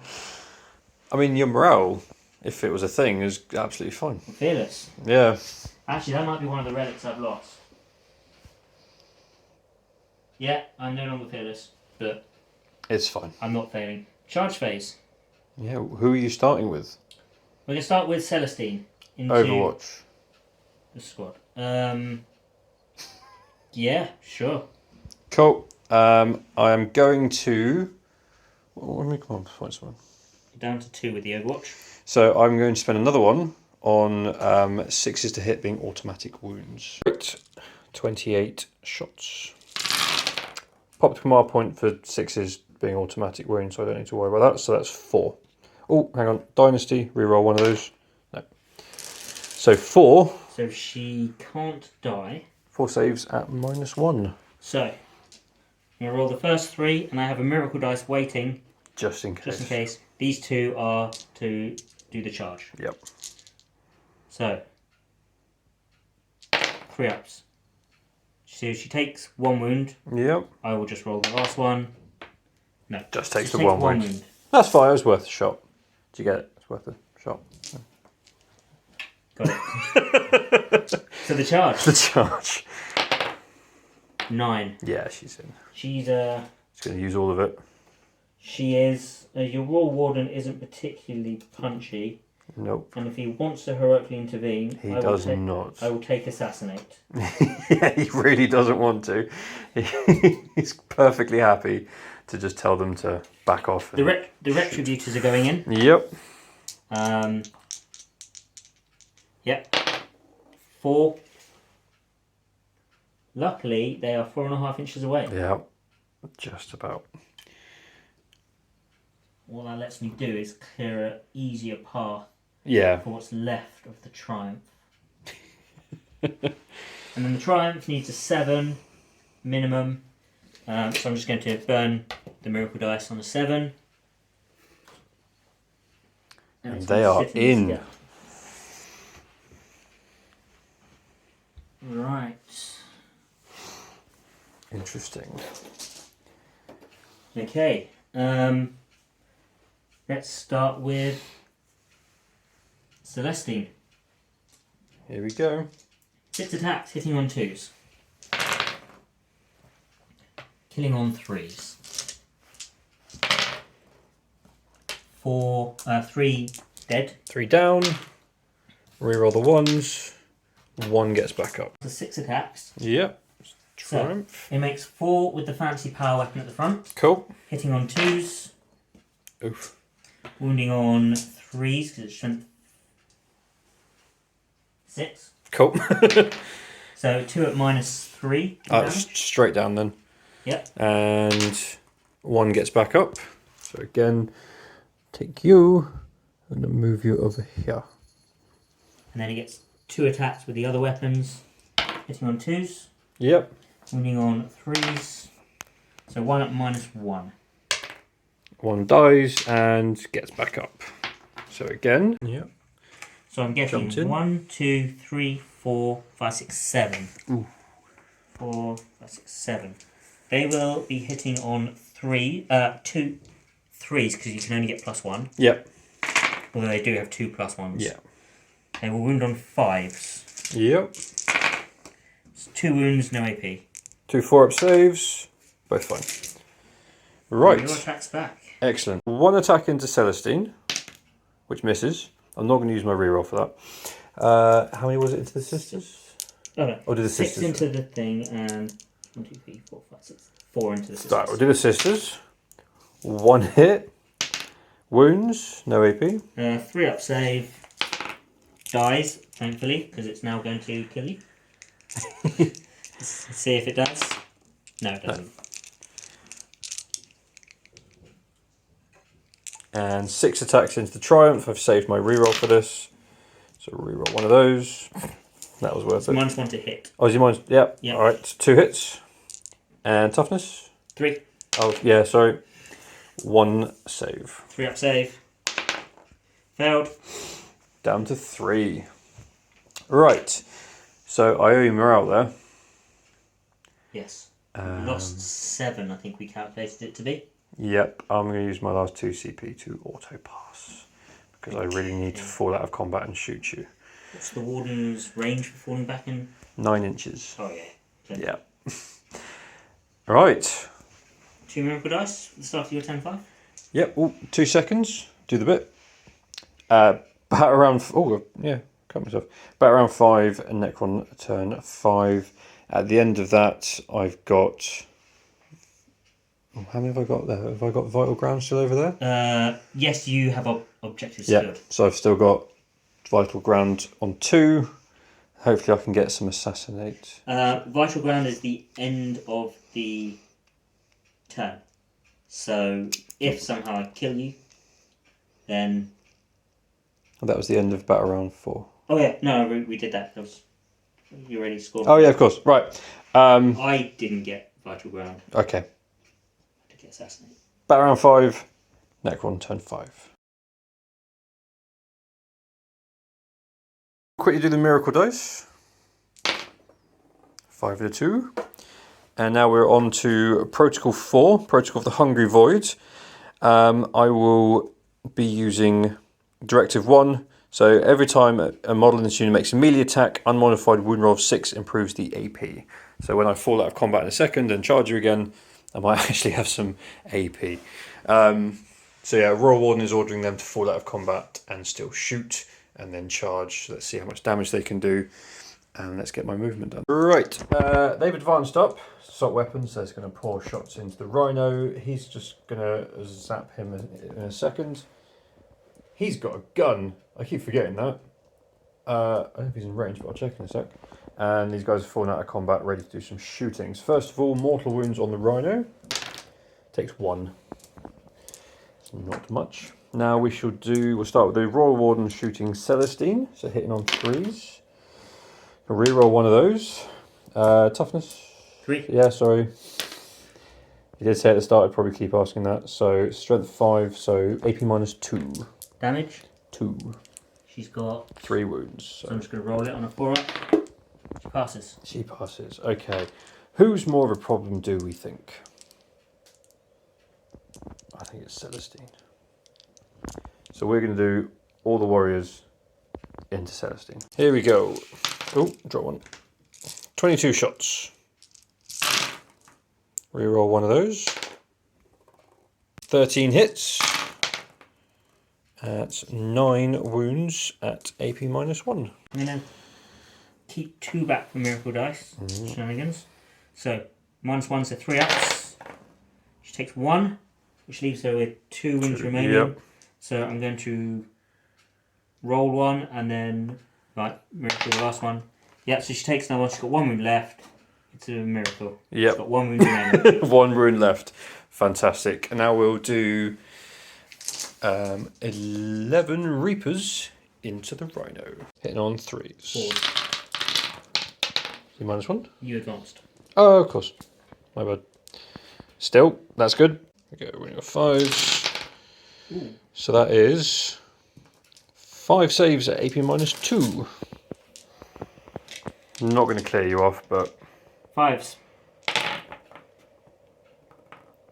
I mean, your morale, if it was a thing, is absolutely fine. I'm fearless. Yeah. Actually, that might be one of the relics I've lost. Yeah, I'm no longer fearless, but It's fine. I'm not failing. Charge phase. Yeah, who are you starting with? We're going to start with Celestine into Overwatch. the squad. Yeah, sure. Cool. I am going to... Let me come on, find someone. You're down to 2 with the Overwatch. So I'm going to spend another one on 6s to hit being automatic wounds. Right. 28 shots. Popped command point for 6s being automatic wounds, so I don't need to worry about that. So that's 4. Oh, hang on. Dynasty, reroll one of those. No. So 4. So she can't die. 4 saves at -1. So, I'm going to roll the first 3, and I have a miracle dice waiting, Just in case. just in case. These 2 are to do the charge. Yep. So, 3 ups. So she takes 1 wound. Yep. I will just roll the last one. No. Just takes the takes 1 wound. That's fine, it was worth a shot. Did you get it? It's worth a shot. Got it. So the charge. The charge. 9. Yeah, she's in. She's She's going to use all of it. She is. Your Royal Warden isn't particularly punchy, Nope. and if he wants to heroically intervene, He does not. I will take Assassinate. Yeah, he really doesn't want to. He's perfectly happy to just tell them to back off. The Retributors are going in. Yep. Yep. 4. Luckily, they are 4.5 inches away. Yeah, just about. What that lets me do is clear an easier path Yeah. for what's left of the Triumph. And then the Triumph needs a 7 minimum. So I'm just going to burn the Miracle Dice on a 7. And it's they gonna are sit in. this gap. Right. Interesting. Okay. Let's start with Celestine. Here we go. 6 attacks, hitting on 2s. Killing on 3s. 3 dead. 3 down. Reroll the 1s. 1 gets back up. So 6 attacks. Yep. So Triumph. it makes 4 with the fancy power weapon at the front. Cool. Hitting on 2s. Oof. Wounding on 3s because it's strength 6. Cool. So 2 at -3. Straight down then. Yep. And 1 gets back up. So again, take you and then move you over here. And then he gets 2 attacks with the other weapons. Hitting on 2s. Yep. Wounding on 3s. So 1 at -1. 1 dies and gets back up. So again. Yep. So I'm getting Jumped in. 1, 2, 3, 4, 5, 6, 7. Ooh. 4, 5, 6, 7. They will be hitting on 2 3s because you can only get +1. Yep. Although they do have 2 +1s. Yeah. They will wound on 5s. Yep. It's 2 wounds, no AP. 2 4-up saves. Both fine. Right. Your attack's back. Excellent. 1 attack into Celestine, which misses. I'm not going to use my reroll for that. How many was it into the sisters? Oh no. Or did the 6 sisters? into the thing and 1, 2, 3, 4, 5, 6. 4 into the sisters. Right, we'll do the sisters. 1 hit. Wounds, no AP. 3-up save. Dies, thankfully, because it's now going to kill you. Let's see if it does. No, it doesn't. And 6 attacks into the Triumph. I've saved my reroll for this. So reroll one of those. That was worth it. -1 to hit. Oh, is he mine? Yep. Yep. Alright, 2 hits. And toughness? 3. Oh, yeah, sorry. 1 save. 3-up save. Failed. Down to 3. Right. So I owe you morale there. Yes. Lost 7, I think we calculated it to be. Yep, I'm going to use my last 2 CP to auto pass. because I really need to fall out of combat and shoot you. What's the Warden's range for falling back in? 9 inches. Oh, yeah. Plenty. Yeah. Right. 2 miracle dice at the start of your 10-5. Yep. Oh, 2 seconds. Do the bit. Bat around. Oh, yeah. Cut myself. Bat around 5 and Necron turn 5. At the end of that, I've got. Oh, how many have I got there? Have I got vital ground still over there? Yes, you have objectives Yeah. secured. So I've still got vital ground on 2. Hopefully, I can get some assassinate. Vital ground is the end of the turn. So if somehow I kill you, then. That was the end of battle round 4. Oh yeah, no, we did that. That was you already scored. Oh yeah, of course. Right. I didn't get vital ground. Okay. I did get assassinated. Battle round 5. Necron turn 5. Quickly do the miracle dice. 5 to 2. And now we're on to Protocol 4, Protocol of the Hungry Void. I will be using Directive 1. So every time a model in this unit makes a melee attack, unmodified wound roll of 6 improves the AP. So when I fall out of combat in a second and charge you again, I might actually have some AP. So yeah, Royal Warden is ordering them to fall out of combat and still shoot and then charge. Let's see how much damage they can do. And let's get my movement done. Right, they've advanced up. Assault weapons, so it's going to pour shots into the Rhino. He's just going to zap him in a second. He's got a gun. I keep forgetting that. I don't know if he's in range, but I'll check in a sec. And these guys are falling out of combat, ready to do some shootings. First of all, mortal wounds on the Rhino. Takes 1. It's not much. Now we'll start with the Royal Warden shooting Celestine, so hitting on 3s. Reroll one of those. Toughness. 3. Yeah, sorry. You did say at the start, I'd probably keep asking that. So strength 5, so AP minus 2. Damage. 2. She's got 3 wounds. So I'm just going to roll it on a 4-up. She passes. She passes. Okay. Who's more of a problem, do we think? I think it's Celestine. So we're going to do all the warriors into Celestine. Here we go. Oh, draw 1. 22 shots. Reroll one of those. 13 hits. That's 9 wounds at AP minus 1. I'm going to keep 2 back for miracle dice. Shenanigans. So, -1, so 3 ups. She takes 1, which leaves her with 2 wounds remaining. Yep. So I'm going to roll 1 and then, right, miracle the last one. Yeah, so she takes another one. She's got 1 wound left. It's a miracle. Yep. She's got 1 wound remaining. 1 wound left. Fantastic. And now we'll do 11 Reapers into the Rhino. Hitting on 3s. 4. You -1? You advanced. Oh, of course. My bad. Still, that's good. Okay, we got 5s. Ooh. So that is 5 saves at AP minus 2. I'm not going to clear you off, but 5s.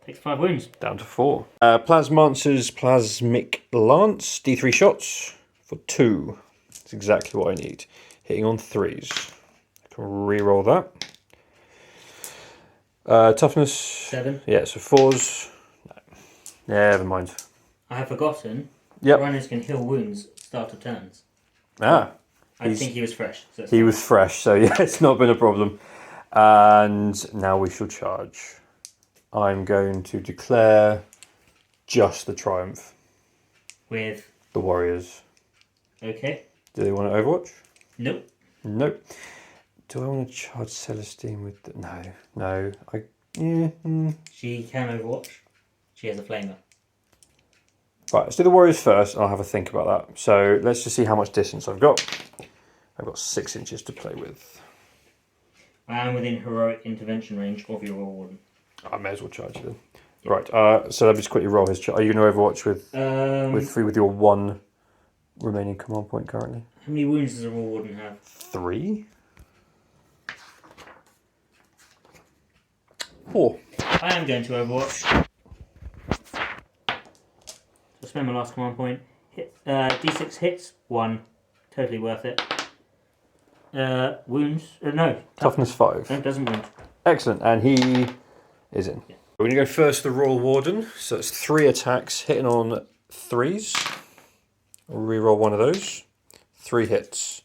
Takes 5 wounds. down to 4. Plasmancer's Plasmic Lance, D3 shots for 2. That's exactly what I need. Hitting on 3s. I can re-roll that. Toughness. 7. Yeah, so 4s. No. Yeah, never mind. I have forgotten. Yep. Rhinos can heal wounds at start of turns. Ah. I think he was fresh. So He was fresh, so yeah, it's not been a problem. And now we shall charge. I'm going to declare just the triumph. with. The warriors. Okay. Do they want to Overwatch? Nope. Nope. Do I want to charge Celestine with the... No. She can Overwatch. She has a flamer. Right, let's do the warriors first, and I'll have a think about that. So let's just see how much distance I've got. I've got 6 inches to play with. I am within heroic intervention range of your Royal Warden. I may as well charge you then. Right, so let me just quickly roll his charge. Are you going to Overwatch with your 1 remaining command point currently? How many wounds does a Royal Warden have? 3? 4. I am going to Overwatch. So spend my last command point. D6 hits, 1. Totally worth it. Wounds, no. Toughness 5. No, doesn't wound. Excellent, and he is in. Yeah. We're going to go first the Royal Warden. So it's 3 attacks, hitting on 3s. Reroll one of those. 3 hits.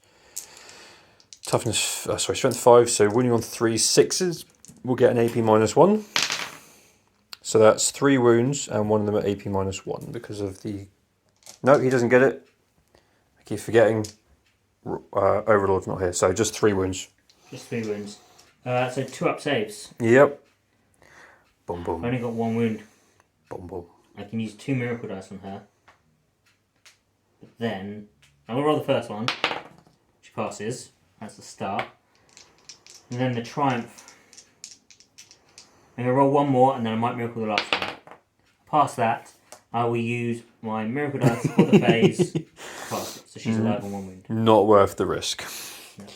Toughness, strength 5, so wounding on 3 6s, we'll get an AP -1. So that's 3 wounds, and one of them at AP -1 because of the... No, he doesn't get it. I keep forgetting. Overlord's not here, so just 3 wounds. Just 3 wounds. So 2 up saves. Yep. Boom, boom. I've only got 1 wound. Boom, boom. I can use 2 miracle dice on her. But then, I'm going to roll the first one. She passes. That's the start. And then the triumph. I'm going to roll 1 more and then I might miracle the last one. Past that, I will use my miracle dice for the phase to pass it. So she's alive on 1 wound. Not worth the risk. No.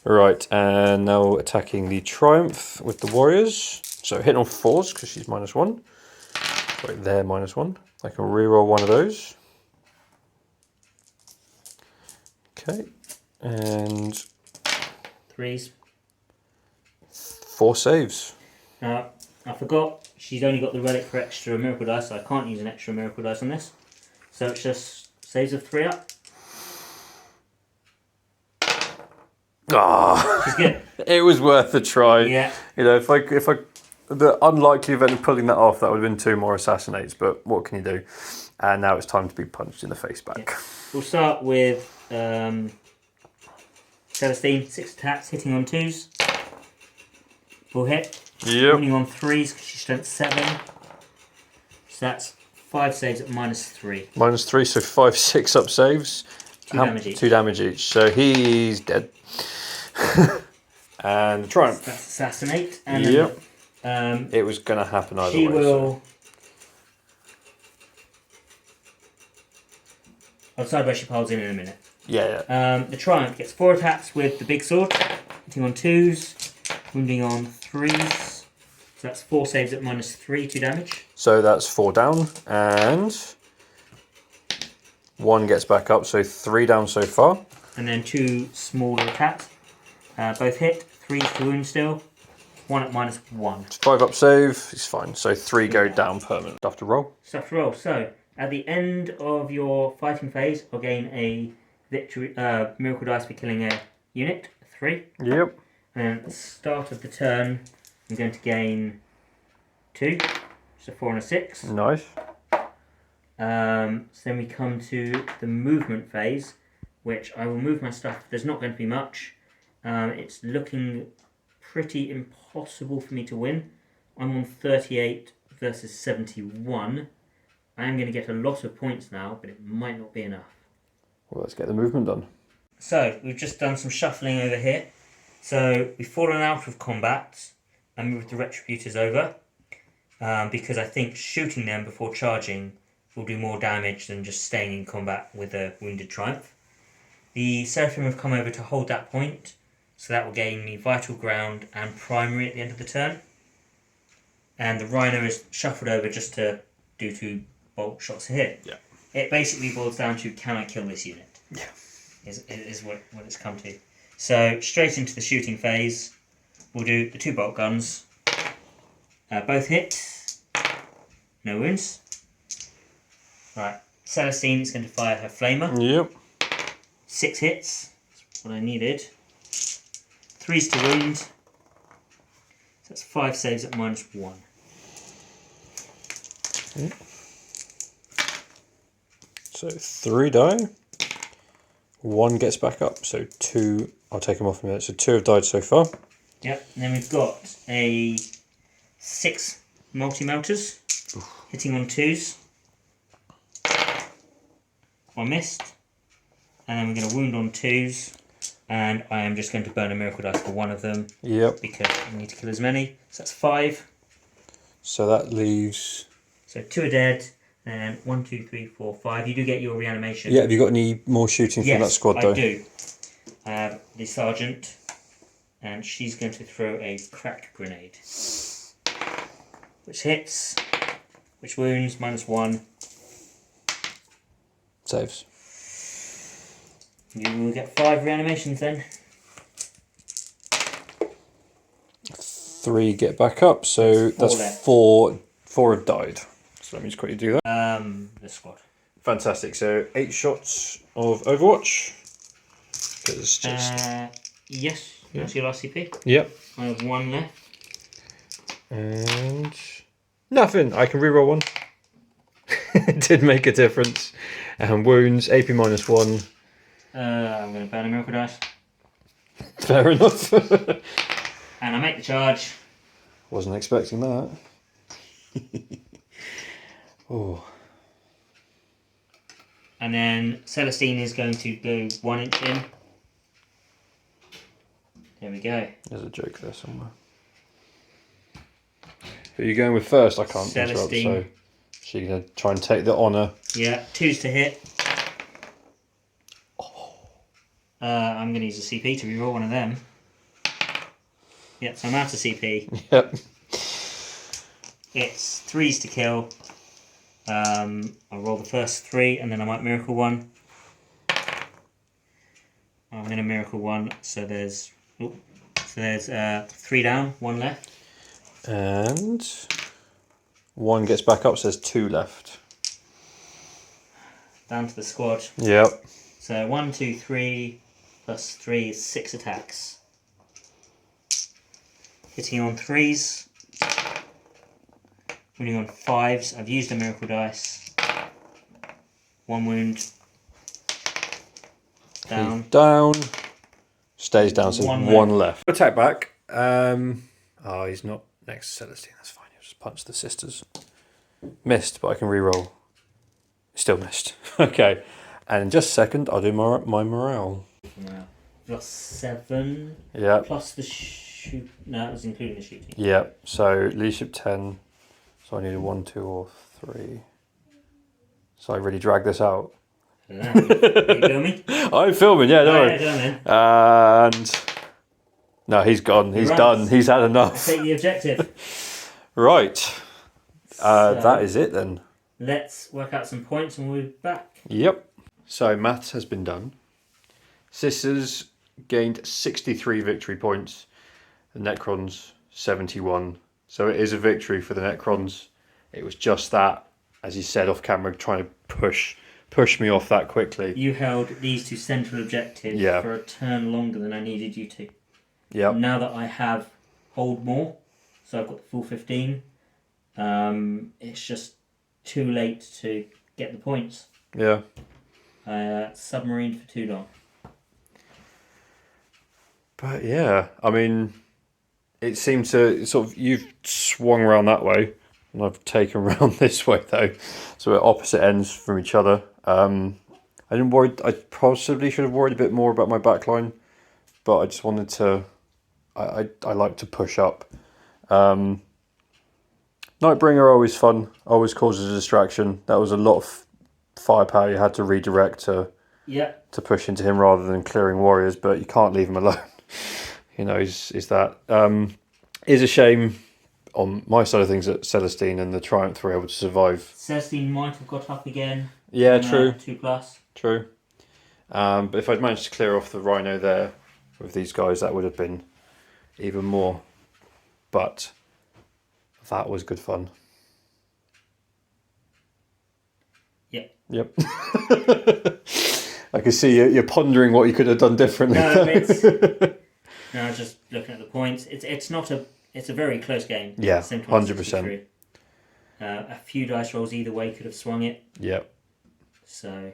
Right, and now attacking the triumph with the warriors. So hitting on 4s because she's -1. Right, they're -1. I can reroll one of those. Okay, and 3s. 4 saves. I forgot she's only got the relic for extra miracle dice, so I can't use an extra miracle dice on this. So it's just saves of 3 up. Ah, She's good. it was worth a try. Yeah. You know, if I, the unlikely event of pulling that off, that would have been 2 more assassinates. But what can you do? And now it's time to be punched in the face back. Yeah. We'll start with Celestine. 6 attacks, hitting on 2s. Full hit. Yep. Wounding on 3s because she's strength 7. So that's 5 saves at -3. -3, so 5 6-up saves. 2 damage each. 2 damage each. So he's dead. And the triumph. That's assassinate. And Yep. then, It was going to happen either she way. will... I'll decide where she piles in a minute. Yeah. The Triumph gets 4 attacks with the big sword, hitting on 2s, wounding on 3s. So that's 4 saves at -3, 2 damage. So that's 4 down, and 1 gets back up, so 3 down so far. And then 2 smaller attacks, both hit, 3s to wound still, 1 at -1. 5-up save, it's fine. So 3 go down permanent. Stuff to roll. Stuff to roll. So at the end of your fighting phase, I'll gain a victory miracle dice for killing a unit, 3. Yep. And then at the start of the turn, I'm going to gain 2, so 4 and a 6. Nice. So then we come to the movement phase, which I will move my stuff. There's not going to be much. It's looking pretty impossible for me to win. I'm on 38 versus 71. I am going to get a lot of points now, but it might not be enough. Well, let's get the movement done. So we've just done some shuffling over here. So we've fallen out of combat and moved the Retributors over because I think shooting them before charging will do more damage than just staying in combat with a wounded Triumph. The Seraphim have come over to hold that point, so that will gain me Vital Ground and Primary at the end of the turn. And the Rhino is shuffled over just to do 2 bolt shots here. Yeah. It basically boils down to, can I kill this unit? Yeah. Is what it's come to. So straight into the shooting phase, we'll do the 2 bolt guns. Both hit, no wounds. Right, Celestine is going to fire her flamer. Yep. 6 hits, that's what I needed. 3s to wound. So that's 5 saves at -1. So 3 die. 1 gets back up, so 2. I'll take them off in a minute. So 2 have died so far. Yep, and then we've got a 6 multi-melters, hitting on 2s. 1 missed. And then we're going to wound on 2s. And I am just going to burn a miracle dice for 1 of them. Yep. Because I need to kill as many. So that's 5. So that leaves... So 2 are dead. And 1, 2, 3, 4, 5. You do get your reanimation. Yeah, have you got any more shooting from that squad though? Yes, I do. I have the sergeant. And she's going to throw a crack grenade. Which hits. Which wounds, -1. Saves. You will get 5 reanimations then. 3 get back up, so That's 4 that's left. 4. 4 have died. So let me just quickly do that. The squad. Fantastic. So 8 shots of Overwatch. Because just Yes, that's your last CP. yep. I have 1 left. And nothing. I can reroll 1. It did make a difference. And wounds AP -1. I'm going to burn a miracle dice. Fair enough. And I make the charge. Wasn't expecting that. Oh. And then Celestine is going to go 1 inch in. There we go. There's a joke there somewhere. Who are you going with first? I can't interrupt, Celestine. so she's going to try and take the honour. Yeah, 2s to hit. I'm going to use a CP to reroll one of them. Yep, so I'm out of CP. Yep. It's 3s to kill. I'll roll the first 3 and then I might miracle 1. I'm going to miracle 1, so there's 3 down, 1 left. And 1 gets back up, so there's 2 left. Down to the squad. Yep. So 1, 2, 3 plus 3 is 6 attacks. Hitting on 3s. Wounding on 5s. I've used a miracle dice. 1 wound. Down. He's down. Stays down, so One 1 left. Attack back. Oh, he's not next to Celestine. That's fine. He'll just punch the sisters. Missed, but I can reroll. Still missed. Okay. And in just a second, I'll do my morale. Plus 7. Yep. Plus the shoot. No, that was including the shooting. Yep. So leadership 10. So I need a 1, 2, or 3. So I really drag this out. I don't know. Are you filming? I'm filming, yeah, don't worry. Done then. And no, he's gone. He's Right. done. He's had enough. Take the objective. Right. So- That is it then. Let's work out some points and we'll be back. Yep. So maths has been done. Sisters gained 63 victory points. The Necrons 71. So it is a victory for the Necrons. It was just that, as you said off camera, trying to push me off that quickly. You held these 2 central objectives Yeah. for a turn longer than I needed you to. Yep. Now that I have hold more, so I've got the full 15, it's just too late to get the points. Yeah. I submarined for too long. But yeah, I mean, it seemed to sort of, you've swung around that way and I've taken around this way though. So we're opposite ends from each other. I didn't worry, I possibly should have worried a bit more about my backline, but I just wanted to, I like to push up. Nightbringer are always fun, always causes a distraction. That was a lot of firepower you had to redirect to push into him rather than clearing warriors, but you can't leave him alone. You know, is that is a shame on my side of things that Celestine and the Triumph were able to survive. Celestine might have got up again. Yeah, true. 2+. True. But if I'd managed to clear off the Rhino there with these guys, that would have been even more. But that was good fun. Yep. I can see you're pondering what you could have done differently. No, just looking at the points. It's a very close game. Yeah, Same 100%. A few dice rolls either way could have swung it. Yep. So.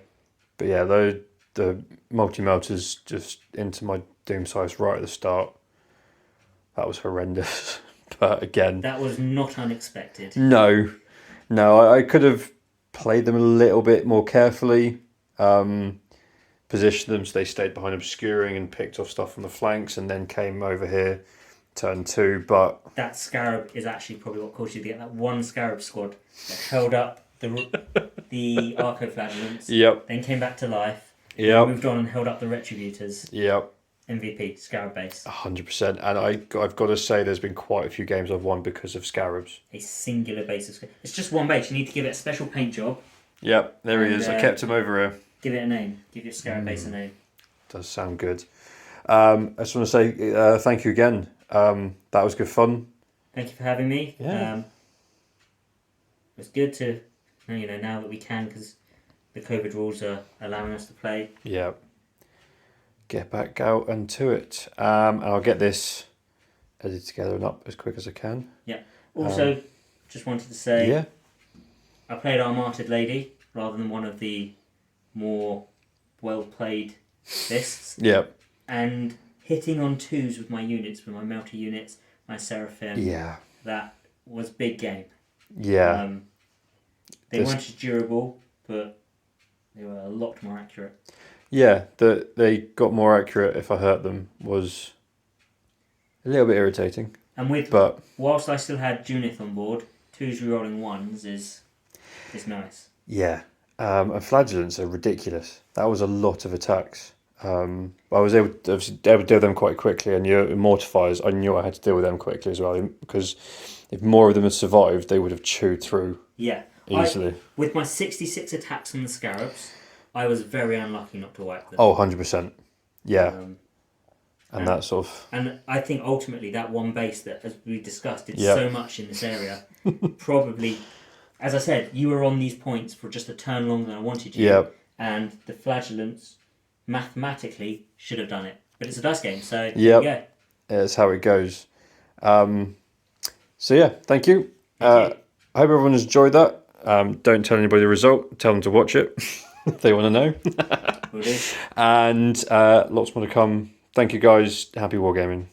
But yeah, the multi-melters just into my doom size right at the start. That was horrendous. But again, that was not unexpected. No, I could have played them a little bit more carefully, positioned them so they stayed behind obscuring and picked off stuff from the flanks and then came over here, turn 2, but... That Scarab is actually probably what caused you to get that one Scarab squad that held up the Arco-Flagellants, Yep. then came back to life, Yep. moved on and held up the Retributors. Yep. MVP, Scarab base. 100%, and I've got to say there's been quite a few games I've won because of Scarabs. A singular base of Scarab. It's just one base, you need to give it a special paint job Yep, there he And, is. I kept him over here. Give it a name. Give your scarab base a name. Does sound good. I just want to say thank you again. That was good fun. Thank you for having me. Yeah. It's good to, now that we can, because the COVID rules are allowing us to play. Yeah. Get back out and to it. And I'll get this edited together and up as quick as I can. Yeah. Also, just wanted to say, Yeah. I played Armated Lady rather than one of the more well-played lists. Yeah. And hitting on 2s with my units, with my Melter units, my Seraphim. Yeah. That was big game. Yeah. They weren't as durable, but they were a lot more accurate. Yeah, they got more accurate if I hurt them was a little bit irritating. And whilst I still had Junith on board, 2s rerolling 1s is nice. Yeah. And flagellants are ridiculous. That was a lot of attacks. I was able to deal with them quite quickly, and your mortifiers, I knew I had to deal with them quickly as well, because if more of them had survived, they would have chewed through easily. With my 66 attacks on the Scarabs, I was very unlucky not to wipe them. Oh, 100%. Yeah. And that sort of... And I think ultimately that one base that, as we discussed, did so much in this area, probably, as I said, you were on these points for just a turn longer than I wanted you. Yep. And the flagellants mathematically should have done it. But it's a dice game, so there you go. It's how it goes. So yeah, thank you. I hope everyone has enjoyed that. Don't tell anybody the result. Tell them to watch it if they want to know. Will do. And lots more to come. Thank you guys. Happy wargaming.